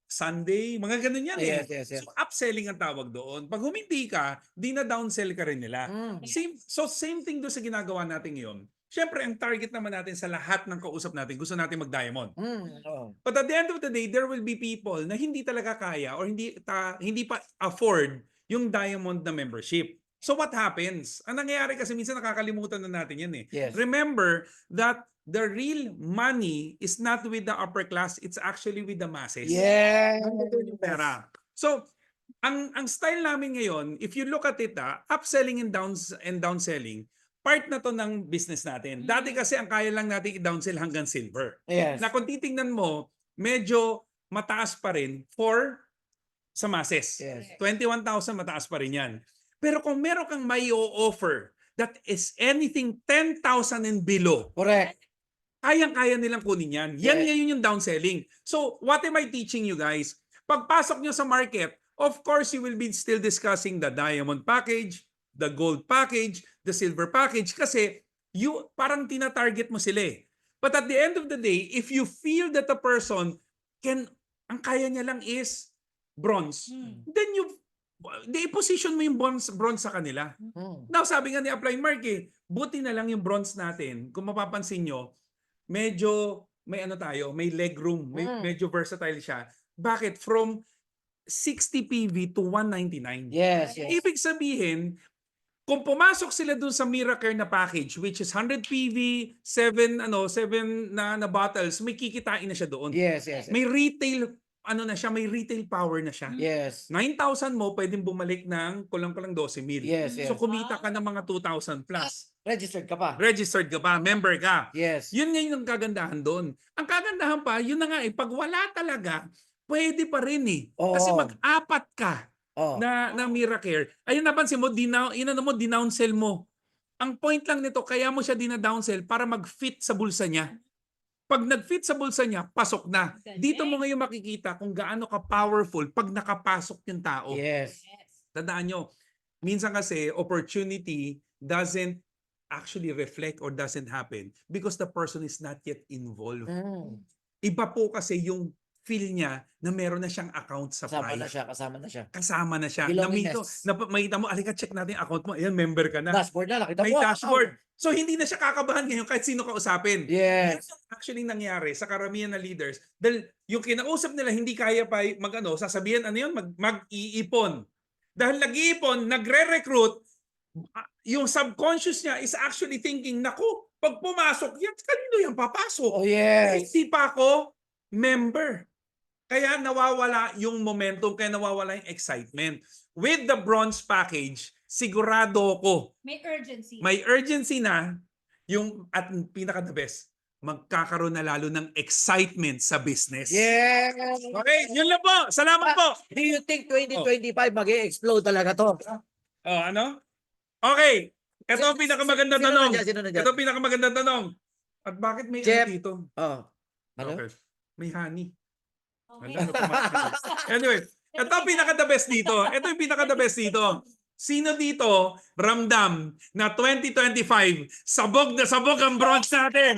Sunday? Mga ganun yan eh. Yes. So, upselling ang tawag doon. Pag humindi ka, di na downsell ka rin nila. Same thing doon sa ginagawa natin ngayon. Syempre, ang target naman natin sa lahat ng kausap natin, gusto natin mag-diamond. But at the end of the day, there will be people na hindi talaga kaya or hindi pa afford yung diamond na membership. So what happens? Ang nangyayari kasi minsan nakakalimutan na natin yan eh. Yes. Remember that the real money is not with the upper class, it's actually with the masses. Yes. Nandun yung pera. So, ang style namin ngayon, if you look at it, upselling and downselling, part na to ng business natin. Dati kasi ang kaya lang natin i-downsell hanggang silver. Yes. Na kung titingnan mo, medyo mataas pa rin for sa masses. Yes. 21,000 mataas pa rin yan. Pero kung meron kang may offer that is anything 10,000 and below, Correct. kayang-kaya nilang kunin yan. Yan ngayon yung downselling. So, what am I teaching you guys? Pagpasok nyo sa market, of course, you will be still discussing the diamond package, the gold package, the silver package, kasi you parang tina-target mo sila eh. But at the end of the day, if you feel that a person ang kaya niya lang is bronze, then i-position mo yung bronze sa kanila. Now, sabi nga ni Apply Mark buti na lang yung bronze natin, kung mapapansin nyo, medyo may may leg room, medyo versatile siya. Bakit? From 60 PV to 199. Yes, yes. Ibig sabihin, kung pumasok sila dun sa Miracare na package, which is 100 PV, 7 na bottles, may kikitain na siya doon. Yes, yes. May retail may retail power na siya. Yes. 9,000 mo pwedeng bumalik ng kulang-kulang 12,000. Yes, yes. So kumita ka ng mga 2,000 plus. Registered ka pa. Registered ka pa, member ka. Yes. Yun ngayon ang kagandahan doon. Ang kagandahan pa, yun na nga pag wala talaga, pwede pa rin Oo. Kasi mag-apat ka Oh. na Miracare. Ayun, napansin mo, dinown-sell mo. Ang point lang nito, kaya mo siya dina-downsell para mag-fit sa bulsa niya. Pag nag-fit sa bulsa niya, pasok na. Dito mo ngayon makikita kung gaano ka powerful pag nakapasok yung tao. Yes. Tandaan nyo, minsan kasi opportunity doesn't actually reflect or doesn't happen because the person is not yet involved. Iba po kasi yung feel niya na meron na siyang account sa Kasama Pi. na siya, kasama na siya. Kasama na siya. Belongingness. Makita mo, alika check natin yung account mo. Ayan, member ka na. Dashboard na, nakita May mo. dashboard. So hindi na siya kakabahan ngayon kahit sino kausapin. Yes. Yan ang actually nangyari sa karamihan na leaders. Dahil yung kinausap nila hindi kaya pa sasabihin mag-iipon. Dahil nag-iipon, nagre-recruit, yung subconscious niya is actually thinking, naku, pag pumasok yan, kanino yan papasok? Oh, yes. Hindi pa ako member. Kaya nawawala yung momentum, kaya nawawala yung excitement. With the bronze package, sigurado ko, May urgency. may urgency na at pinaka-the best, magkakaroon na lalo ng excitement sa business. Yes. Okay, yun lang po. Salamat po. Do you think 2025 mag-explode talaga to? Oh, ano? Okay. Ito ang pinakamaganda Sino tanong. na dyan? Sino na dyan? Ito ang pinakamaganda tanong. At bakit may Jeff. dito? Oh. Ano? Okay. May honey. Okay. Wala na pumasok. Anyway, ito ang pinaka-the best dito. Ito yung pinaka-the best dito. Sino dito ramdam na 2025 sabog na sabog ang bronze natin?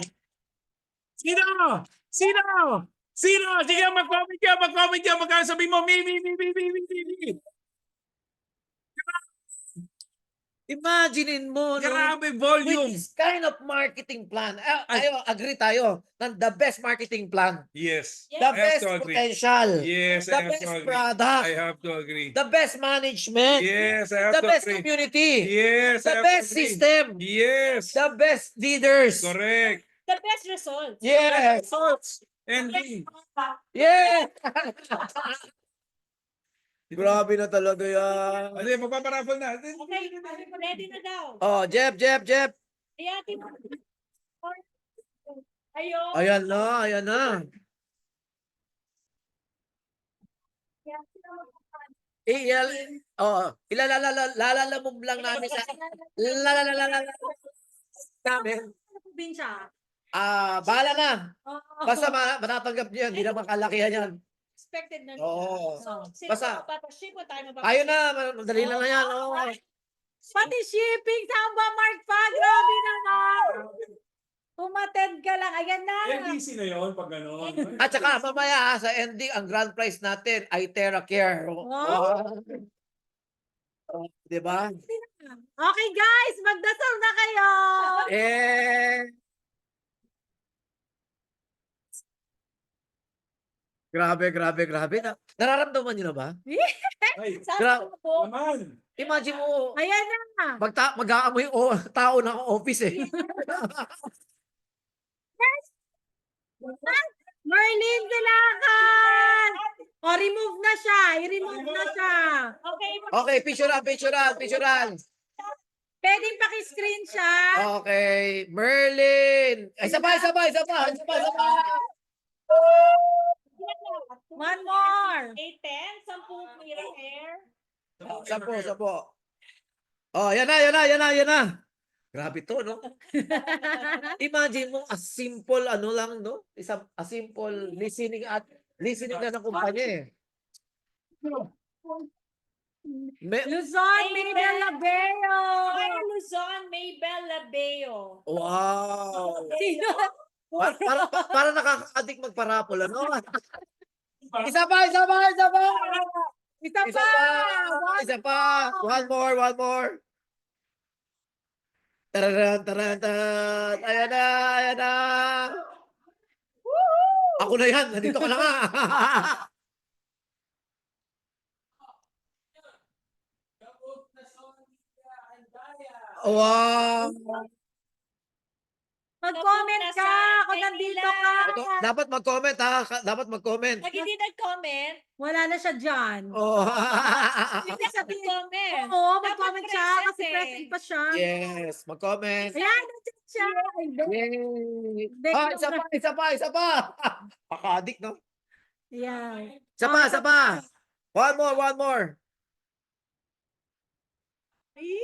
Sino? Sino? Sino? Sige, mag-comment ka, mag-comment ka. Magkano sabihin mo, me. Imaginein mo, no? Grabe With volume. this kind of marketing plan, agree tayo, na the best marketing plan, Yes. the I have best to agree. potential, Yes, the I have best to agree. product, I have to agree. the best management, Yes, I have the to best agree. community, Yes, I the have to best agree. system, Yes. the best leaders. Correct. The best results. Yes. And Yes. Grabe na talaga yan. Ano yun, magpaparapol na. Okay, ready na daw. Oh, Jeff. Ayatin mo. Ayun. Ayan na. Ilalalamo lang namin sa namin. Probinsya. Bahala na. Oo. Basta matatanggap niyo yan, hindi na makalakihan yan. Expected na. Oo. Sino Basta- magpapaship o tayo magpapaship? Ayun na, madali lang na yan. Oh. Pati shipping, samba Mark pa, grabe naman. Umattend ka lang, ayan na. LBC na yun pag gano'n. At saka mamaya sa ending, ang grand prize natin ay TerraCare. Wow. Diba? Okay guys, magdasal na kayo. Grabe. Nararamdaman niyo na ba? Ay, Gra- po. naman. Imagine mo, Ayan na. mag-aamoy tao ng office eh. Merlin Silakan. O, remove na siya. I-remove na siya. Okay. Okay, picturean. Pwedeng screenshot. Okay. Merlin. Ay, isa pa. One more. 8-10, 10 clear hair. Sampo. Oh, yan na. Grabe to, no? Imagine mo, a simple, ano lang, no? A simple listening na ng kumpanya, eh. Luzon, Mabel Labeo. Ay, Luzon, Maybell Labeo. Wow! Sino? Para nakaka-addict magparapol, ano? Isa pa! Isa pa! One more! Taran! Ayan na! Ako na yan! Nandito ka na nga! Wow! Mag-comment ka kung nandito ka. Dapat mag-comment, ha? Dapat mag-comment. Pag hindi nag-comment, Wala na siya dyan. Oh. hindi sa comment. Oo, Dapat mag-comment siya present kasi eh. present pa siya. Yes, mag-comment. Ayan, nandiyan siya. Yay! Hindi, Ah, isa pa! Paka-addict, no? Ayan. Isa pa! One more! Ay,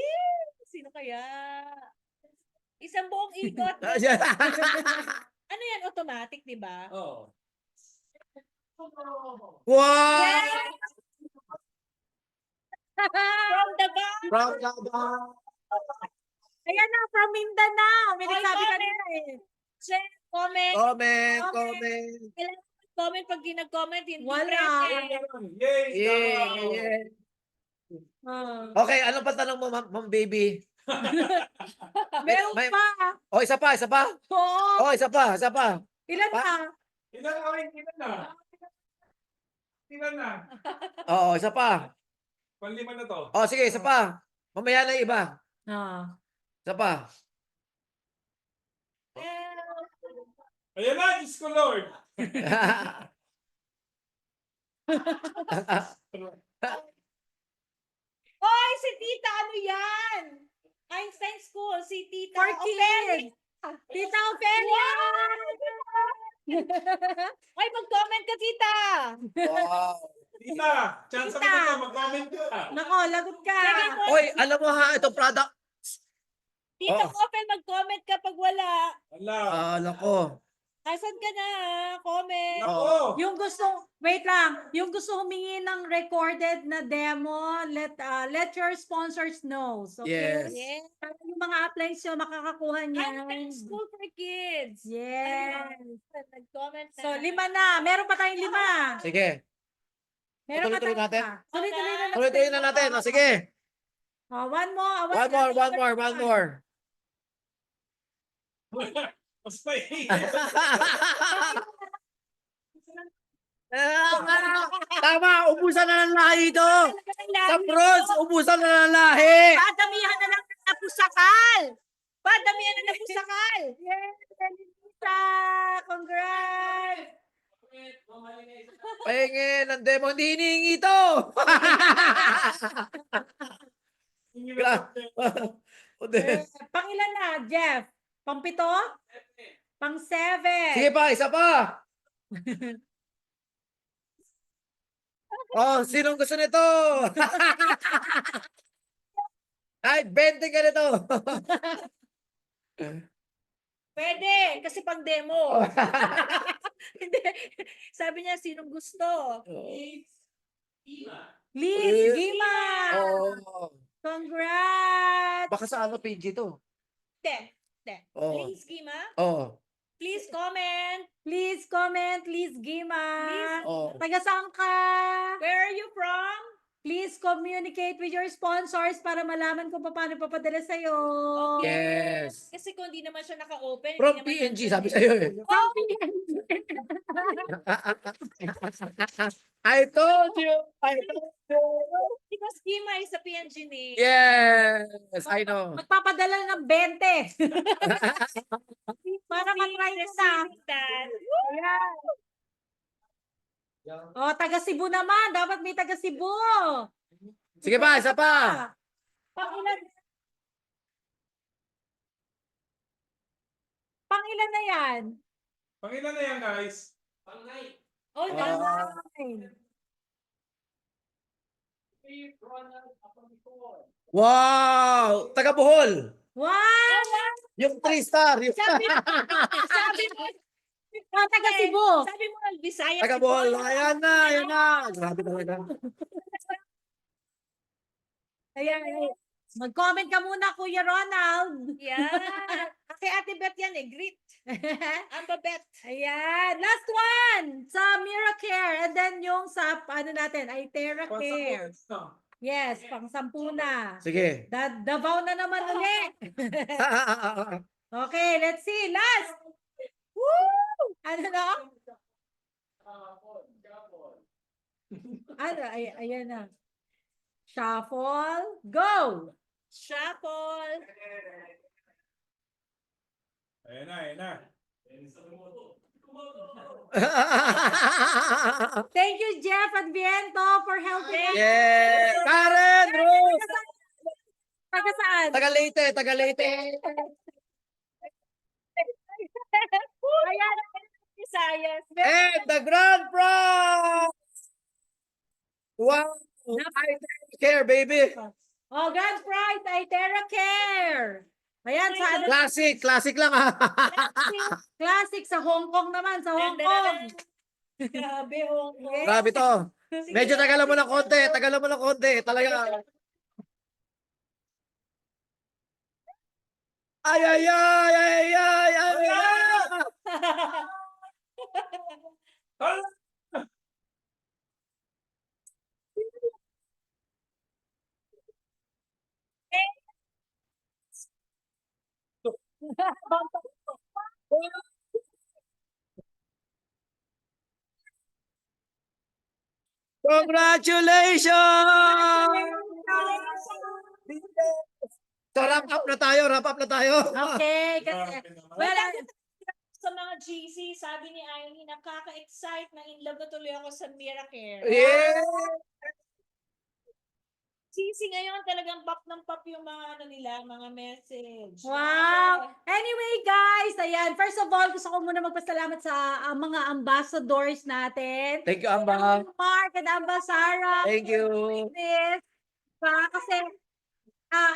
sino kaya? Isang buong ikot. Ayan. Ano yan? Automatic, di ba? Oh. Wow! From the back. Proud ka ba? Ayan na, from Mindanao. May Oy, nagsabi comment. kanina eh. Share, comment. Comment. Comment pag di nag-comment, hindi Wala. present. Yay! Yeah. Ah. Okay, anong patanong mo, ma'am baby? Meron may- pa. Oh, isa pa. Oo. Oh, isa pa. Ilan na? Ilan na? Oo, isa pa. Panlima na to. Oh, sige, isa pa. Mamaya na yung iba. Ah. Isa pa. Ayan na, Diyos ko Lord. Hoy, si Tita, ano yan? Einstein School, si Tita. For Opeli. kids. Tita Ophelia. Ay, mag-comment ka, Tita. Wow. Tita, chance mo Tita. na to, mag-comment ka. Nako, lagot ka. Sige po. Hoy, alam mo ha, itong product. Tita Oh. Opel, mag-comment ka pag wala. Wala. Alam ko. Asan ka na? Comment. Ako. Yung gusto, wait lang, yung gusto humingi ng recorded na demo, let your sponsors know. Okay? Yes. Yes. Para yung mga uplines nyo makakakuha niyan. Einstein School for Kids. Yes. Nag-comment na. So, 5 na. Meron pa tayong 5. Sige. Meron pa Tuloy-tuloy tayong natin? 5. Tuloy-tuloy na natin. Tuloy-tuloy na natin. O, sige. Oh, one more. One more. Mas may. Tama, ubusan na ng lahi ito. Sa bronze, ubusan na ng lahi. Padamihan na lang ng napusakal. Padamihan na ng napusakal. Yes, Elisa! Congrats! Pahingin ng demo, hindi hinihingi ito. Pangilan na, Jeff? Pang-7? Pang-7. Sige pa, isa pa. Oh, sinong gusto nito? Ay, 20 ka nito. Pwede, kasi pang demo. Hindi. Sabi niya, sinong gusto? Liz, Gima! Oh. Congrats! Baka sa ano page ito? Te. Oh. Please, Gima. Oh. Please comment. Please comment, Liz Gima. Oh. Taga saan ka? Where are you from? Please communicate with your sponsors para malaman kung paano papadala sa'yo. Yes. Kasi kung hindi naman siya naka-open. From hindi naman PNG, siya- sabi sa'yo eh. I told you. Because Gima is sa PNG ni. Yes, I know. Magpapadala ng 20. Para matry ko na. That. Ayan. O, taga Cebu naman. Dapat may taga Cebu. Sige pa, isa pa. Pangilan? Pangilan na yan? Pangilan na yan, guys? Oh, Ah. nine. Wow! Taga Bohol! Wow! Yung 3-star! Yung... Sabi mo, Ah, taga Cebu. sabi mo, Visayas. Taga Bohol! Ayan na! Ayan na! Grabe talaga. Ayan, ayan. Mag-comment ka muna, Kuya Ronald. Yeah. Kasi Ate Beth yan eh, greet. I'm a Beth. Ayan. Last one. Sa Miracare. And then yung sa, ano natin, ay TerraCare. Yes, pang 10 na. Sige. Davao na naman ulit. Okay, let's see. Last. Woo! Ano na? Ano? Ayan na. Shuffle. Go! Shuffle. Ayan na, ayan na. Thank you, Jeff Adviento, for helping us. yeah! Karen! Rose! Taga saan? Taga Leyte! Taga Leyte! Ayan. Visayas. And the grand prize! Wow! I take care, baby! Oh, grand prize ay TerraCare. Ayan, sa ano? Classic! Classic lang ah! Classic sa Hong Kong naman, sa Hong Kong. Grabe, Hong Kong. Grabe to. Medyo tagalan mo ng konti. Tagalan mo ng konti. Talaga. Ay, ay, ay, ay, ay, ay, ay. Congratulations! So, wrap up na tayo. Wrap up na tayo. Okay, kasi, well, Sa mga GC, sabi ni Aini, nakaka-excite na in love na tuloy ako sa Miracare. Yeah! GC ngayon talagang pop ng pop yung mga ano nila, mga message. wow. Anyway, guys, ayan. First of all, gusto ko muna magpasalamat sa mga ambassadors natin. Thank you, Amba. Mark and Amba Sara. Thank you. This. Kasi,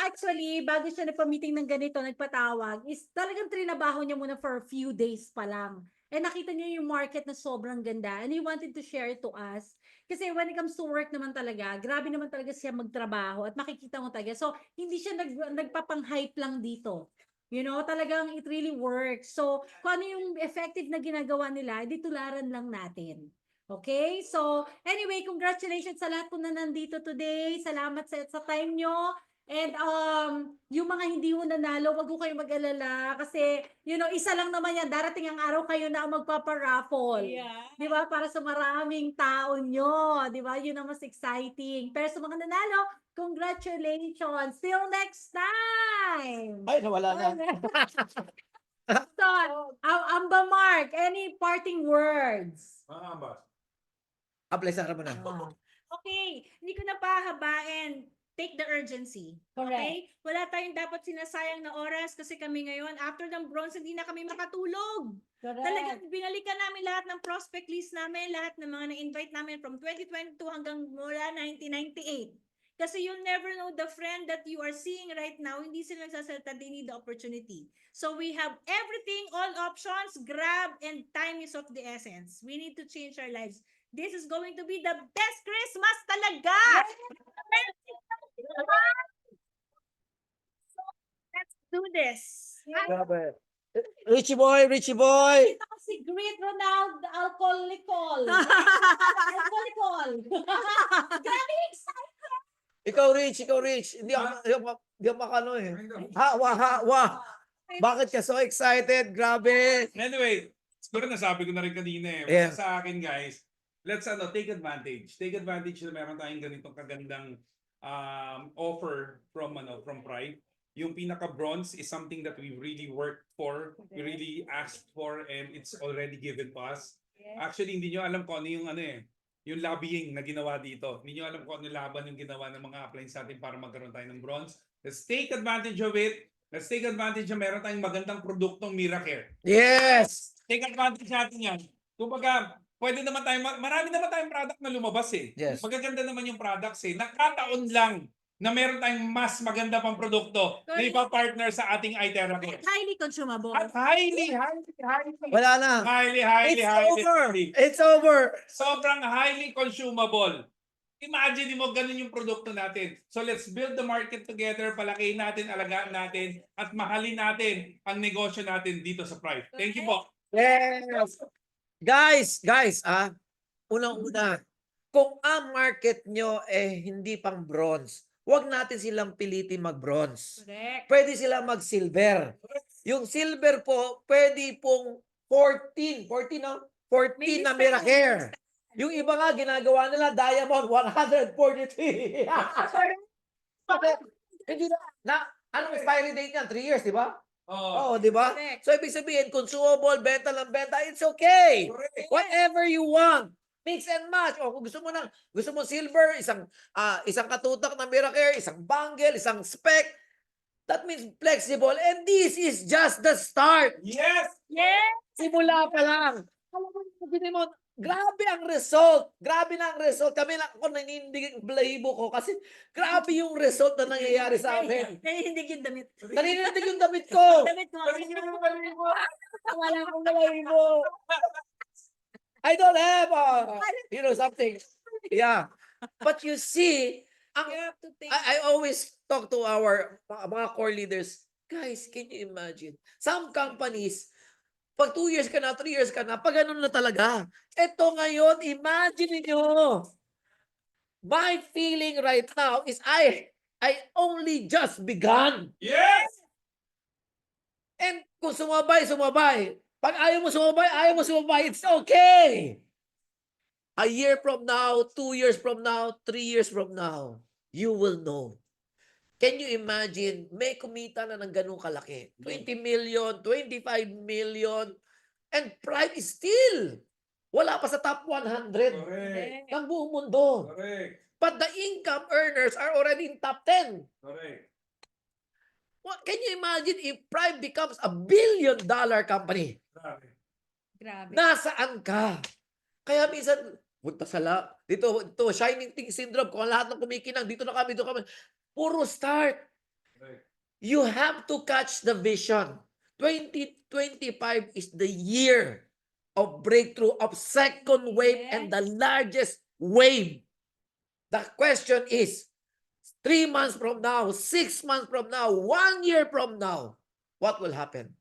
actually, bago siya nagpa-meeting ng ganito, nagpatawag, is talagang trinabaho niya muna for a few days pa lang. And nakita niyo yung market na sobrang ganda. And he wanted to share it to us. Kasi when it comes to work naman talaga, grabe naman talaga siya magtrabaho at makikita mo talaga. So, hindi siya nagpapang-hype lang dito. You know, talagang it really works. So, kung ano yung effective na ginagawa nila, di tularan lang natin. Okay? So, anyway, congratulations sa lahat po na nandito today. Salamat sa time nyo. And yung mga hindi ho nanalo, wag ho kayo mag-alala kasi isa lang naman yan. Darating ang araw kayo na ang magpaparaffle. Yeah. 'Di ba? Para sa maraming tao nyo, 'di ba? Yun ang mas exciting. Pero sa mga nanalo, congratulations. Till next time. Ay, nawala na. So, Amba Mark, any parting words? Apply sa mo na. Okay, hindi ko na pahabain. Take the urgency. Correct. Okay? Wala tayong dapat sinasayang na oras kasi kami ngayon, after ng bronze, hindi na kami makatulog. Correct. Talagang binalikan namin lahat ng prospect list namin, lahat ng mga na-invite namin from 2022 hanggang mula 1998. Kasi you'll never know the friend that you are seeing right now, hindi sila nagsasalita, they need the opportunity. So we have everything, all options, grab, and time is of the essence. We need to change our lives. This is going to be the best Christmas talaga! So, let's do this. Grabe. Richie boy, Richie boy. Ito si Great Ronald Alcoholicol. Alcoholicol. Grabe excited. Ikaw, Rich. Hindi ako makano eh. Hawa. Bakit ka so excited? Grabe. Anyway, siguro nasabi ko na rin kanina eh. Yeah. Sa akin guys, let's take advantage. Take advantage na meron tayong ganitong kagandang offer from Pride. Yung pinaka-bronze is something that we really worked for, we really asked for, and it's already given to us. Actually, hindi nyo alam kung ano yung yung lobbying na ginawa dito. Hindi nyo alam kung ano laban yung ginawa ng mga appliance natin para magkaroon tayo ng bronze. Let's take advantage of it. Let's take advantage na meron tayong magandang produktong Miracare. Yes! Take advantage natin yan. Kumbaga, pwede naman tayo, marami naman tayong product na lumabas eh. Yes. Magaganda naman yung products eh. Nakataon lang na meron tayong mas maganda pang produkto na ipa-partner sa ating iTeracare. Highly consumable. At highly, Wala na. highly, It's over. It's over. sobrang highly consumable. Imagine mo, ganun yung produkto natin. So let's build the market together, palakihin natin, alagaan natin, at mahalin natin ang negosyo natin dito sa Pride. Thank you po. Yes. Guys, unang-una, kung ang market nyo hindi pang bronze, huwag natin silang pilitin mag-bronze. Correct. Pwede silang mag-silver. Yung silver po, pwede pong 14 na Miracare. Yung iba nga, ginagawa nila, diamond, 143. Hindi na, anong expiry date niyan? 3 years, di ba? Oo, di ba? Correct. So, ibig sabihin, consumable, benta lang benta, it's okay. Correct. Whatever you want. Mix and match. O kung gusto mo silver, isang katutak na Miracare, isang bangle, isang spec. That means flexible. And this is just the start. Yes! Yes! Simula pa lang. Alam mo, grabe ang result. Grabe na ang result. Kami lang ako nanindig ang balahibo ko kasi grabe yung result na nangyayari sa amin. Naninindig yung damit. Naninindig yung damit ko. Damit mo. Wala akong balahibo. I don't have something. Yeah. But you see, You have to take I always talk to our mga core leaders. Guys, can you imagine? Some companies, pag 2 years ka na, 3 years ka na, pag ganun na talaga. Ito ngayon, imagine niyo. My feeling right now is I only just begun. Yes! And kung sumabay. Pag ayaw mo sumabay, it's okay. A year from now, 2 years from now, 3 years from now, you will know. Can you imagine, may kumita na ng ganung kalaki? 20 million, 25 million, and Pride is still wala pa sa top 100 Correct. ng buong mundo. Correct. But the income earners are already in top 10. Correct. What can you imagine if Pride becomes a $1 billion company? Grabe. Grabe. Nasaan ka? Kaya minsan, punta dito, shining thing syndrome, kung lahat ng kumikinang, dito na kami. Puro start. Correct. You have to catch the vision. 2025 is the year of breakthrough, of second wave, and the largest wave. The question is, 3 months from now, 6 months from now, 1 year from now, what will happen?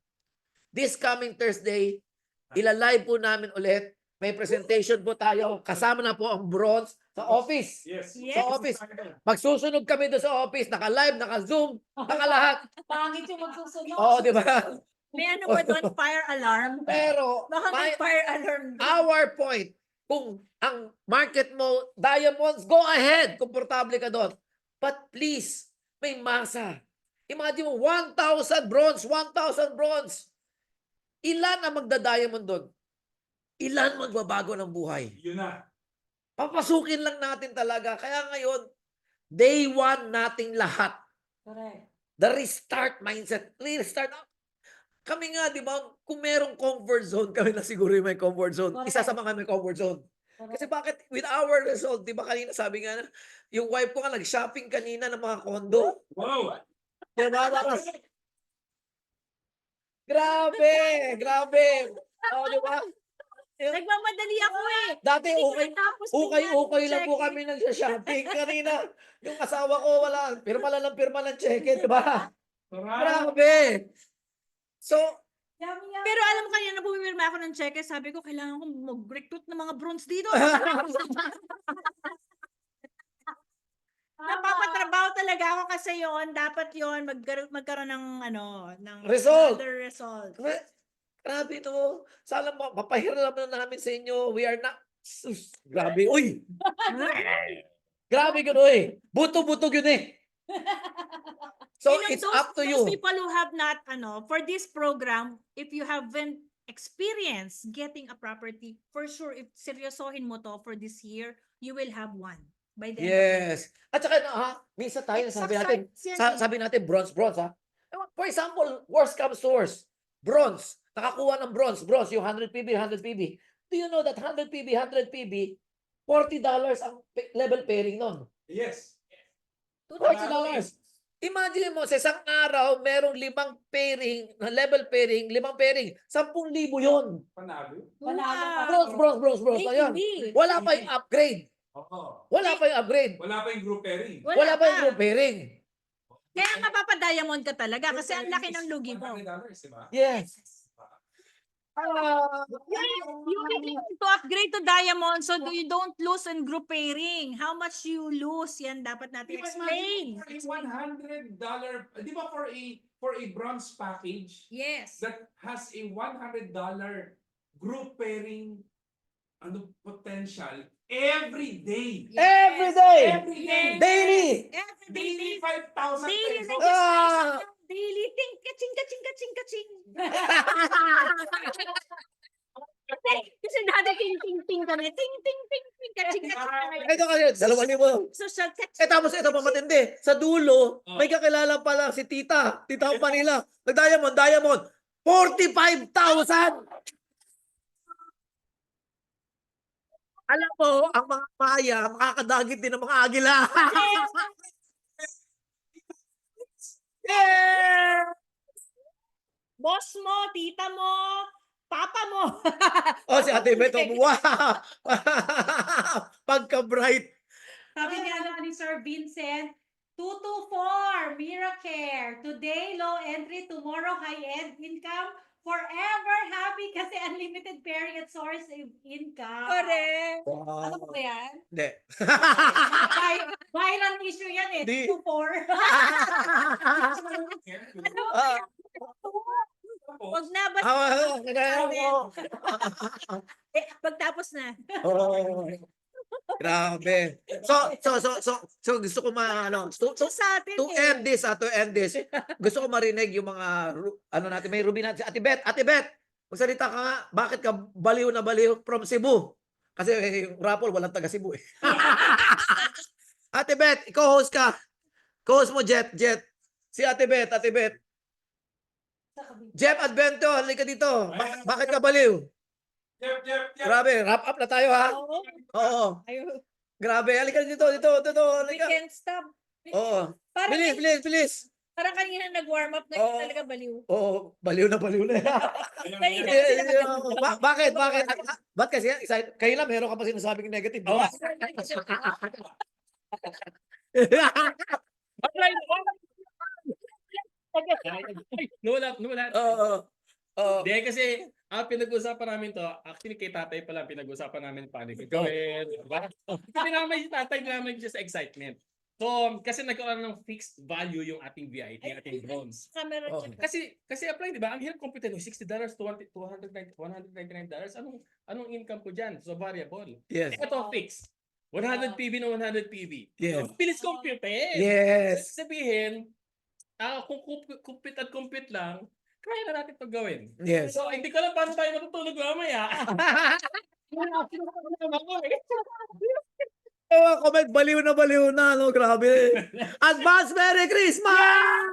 This coming Thursday, ilalive po namin ulit. May presentation po tayo. Kasama na po ang bronze sa office. Yes. Sa office. Magsusunog kami doon sa office. Naka-live, naka-zoom, naka-lahat. Pangit yung magsusunod. Oo, di ba? May ano ba doon? Fire alarm? Pero, Baka may fire alarm doon. our point, kung ang market mo, diamonds, go ahead. Komportable ka doon. But please, may masa. Imagine mo, 1,000 bronze, 1,000 bronze. Ilan ang magda-diamond doon? Ilan magbabago ng buhay? Yun na. Papasukin lang natin talaga. Kaya ngayon, day 1 nating lahat. Correct. The restart mindset. Restart. Kami nga, di ba, kung merong comfort zone, kami na siguro yung may comfort zone. Correct. Isa sa mga may comfort zone. Kasi bakit, with our result, di ba kanina sabi nga, yung wife ko nga nag-shopping kanina ng mga kondo. Wow! Diba? Grabe. Oh, di ba? Nagmamadali ako eh. Dati Hindi ko okay natapos okay lang po check. kami nag-shopping. Kanina, yung asawa ko, wala. Pirma ng check-in, di ba? Grabe. So, Pero alam mo kanina, pumirma ako ng cheque, sabi ko, kailangan kong mag-recruit ng mga bronze dito. Napapatrabaho talaga ako kasi dapat yon magkaroon ng ng Result. another result. grabe to. Sana mapahiram na namin sa inyo. We are not... Sus, grabe. Uy! Grabe yun, uy. Buto-buto yun eh. So, it's up to you. Those people who have not, for this program, if you haven't experienced getting a property, for sure, if seryosohin mo to for this year, you will have one by the end of the year. Yes. At saka, minsan tayo, sabi natin, bronze, ha? For example, worst comes to worst, bronze. Nakakuha ng bronze, yung 100 PB, 100 PB. Do you know that 100 PB, 100 PB, $40 ang level pairing nun? Yes. $40. Imagine mo, sa isang araw, merong 5 pairing, level pairing, 5 pairing. 10,000 yun. Panalo. Bronze. Ayun. Wala pa yung upgrade. Oo. Wala pa yung upgrade. Wala pa yung group pairing. Wala pa yung group pairing. Kaya nga papadiamond ka talaga kasi ang laki ng lugi mo. $100, diba? Yes. You need to upgrade to diamond so you don't lose in group pairing. How much you lose, yan dapat natin explain. It's $100. Di ba for a bronze package Yes. that has a $100 group pairing potential every day. Every day. Every day. Daily. Daily 5,000 Daily pesos. Ah! Daily ting kaching kaching kaching. Kasi dati ting kami. Ting kaching kaching. Ito kasi, 2,000. Social Tapos ito pa matindi. Sa dulo, may kakilala pala si Tita. Tita Manila. Nag-diamond. 45,000! Alam mo, ang mga maya, makakadagit din ng mga agila. Yeah! boss mo, tita mo, papa mo. Oh, si Ate Beto. Wow! Pagka-bright. Sabi niya ni Sir Vincent, 224, Miracare. Today, low entry, tomorrow, high-end income. Forever happy kasi unlimited pairing at source of income. Correct. Ano Wow. ba yan? Hindi. Viral issue yan eh. Di. 224. Ano ba Ah. yan? Wag na, basta Kaya mo. pagtapos na. Oh, grabe. So gusto ko Sa atin to end this, gusto ko marinig yung mga natin, may Ruby natin si Ate Beth, magsalita ka nga, bakit ka baliw na baliw from Cebu? Kasi yung Rapol walang taga Cebu eh. Ate Beth, ikaw host ka. Co-host mo Jet. Si Ate Beth. Jeff Advento, halika dito. Bakit ka baliw? Yep. Grabe, wrap up na tayo ha. Oo. Ayun. Grabe, halika dito. We Halika. can't stop. Oo. Parang, Bilis. parang kanina nag-warm up na Oo. yun talaga baliw. Oo, baliw na. Bakit? Ba't kasi excited? Kayo lang, meron ka pa sinasabing negative. di ba? Nulat. Oo. Hindi, kasi ang pinag-usapan namin to, actually kay tatay pala, pinag-usapan namin paano gagawin. Diba? Hindi naman si tatay, hindi naman just excitement. So, kasi nagkaroon ng fixed value yung ating VIP, yung ating bronze. Camera Oh. check. Kasi apply, di ba? Ang hirap compute $60 to $199. Anong income ko dyan? So, variable. Yes. Ito, fixed. 100 PB na 100 PB. Yes. So, bilis compute eh. Yes. Sabihin, kung compute lang, kaya na natin ito gawin. Yes. So, hindi ko alam paano tayo matutulog mamaya. Comment, baliw na, no? Grabe. Advance Merry Christmas!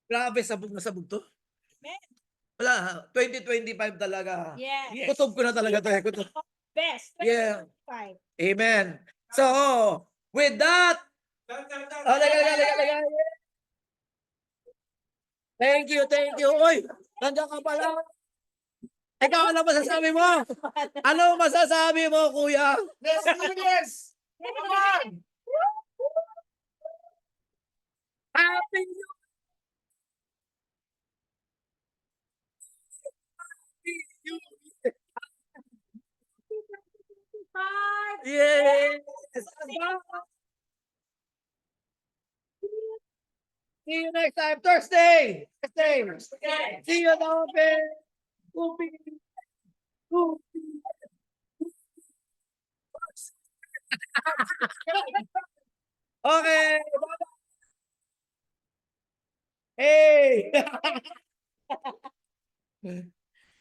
Grabe, sabog na sabog to. Wala, 2025 talaga. Yeah. Yes. Kutob ko na talaga to. Kutob. Best. Yeah. 5. Amen. So, with that, Thank you. Uy, nandiyan ka pala. Ikaw, ano masasabi mo? Ano masasabi mo, kuya? Yes! Happy New Year! Yes! See you next time, Thursday! See you at the office! Okay! Hey!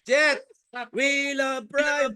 Jet! We love Prime!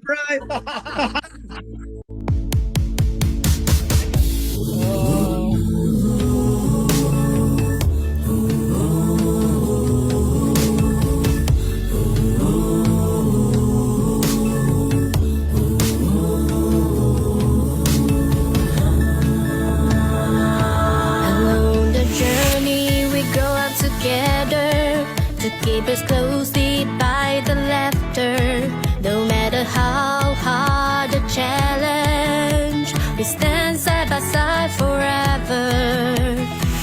keep us closely by the laughter. No matter how hard the challenge, we stand side by side forever.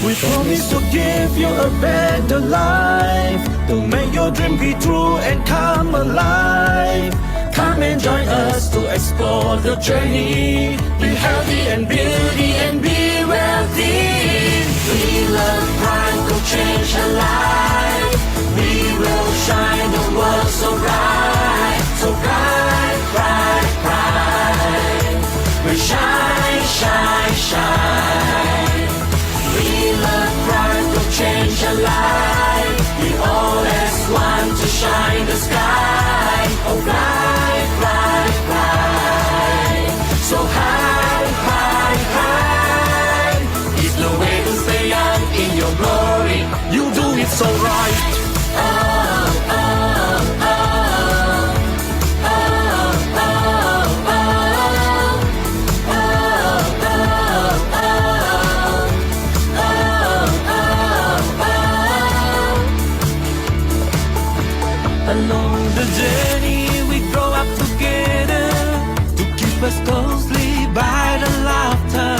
We promise to give you a better life, to make your dream be true and come alive. Come and join us to explore the journey. Be healthy and beauty and be wealthy. We love Pride to change a life. We will shine the world so bright, so bright, bright, bright. We shine, shine, shine. We love Pride to change a life. We always want to shine the sky. Oh, bright, bright, bright. So high, high, high. It's the way to stay young in your glory. You do it so right. Oh, oh, oh. Oh, oh, oh. Oh, oh, oh. Along the journey we grow up together, to keep us closely by the laughter.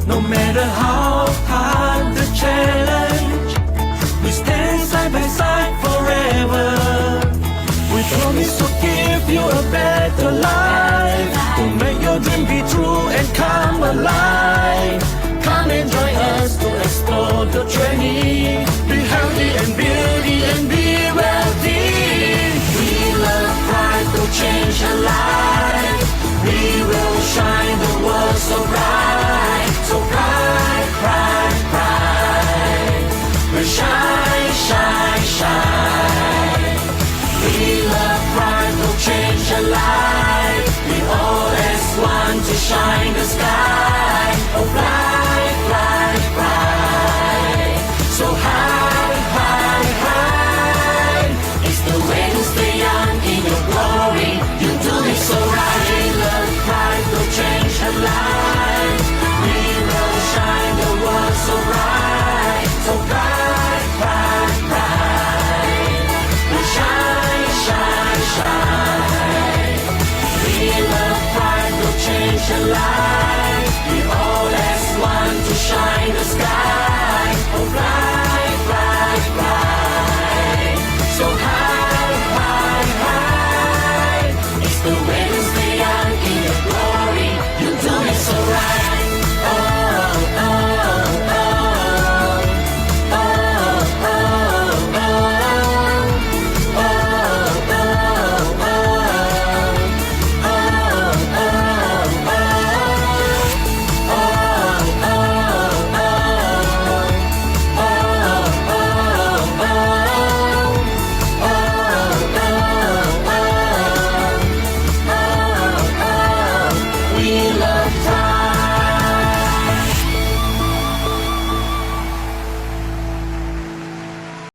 No matter how hard the challenge, we stand side by side forever. We promise to give you a better life, to make your dream be true and come alive. Come and join us to explore the journey. Be healthy and beauty and be wealthy. We love Pride to change a life. We will shine the world so bright, so bright, bright, bright. We shine, shine, shine. We love Pride to change a life. We always want to shine the sky. Oh, bright, bright, bright. So high, high, high. It's the way to stay young in your glory. You do it so right. We love Pride to change a life. We will shine the world so bright, so bright, bright, bright. We shine, shine, shine. We love Pride to change a life. We always want to shine the sky.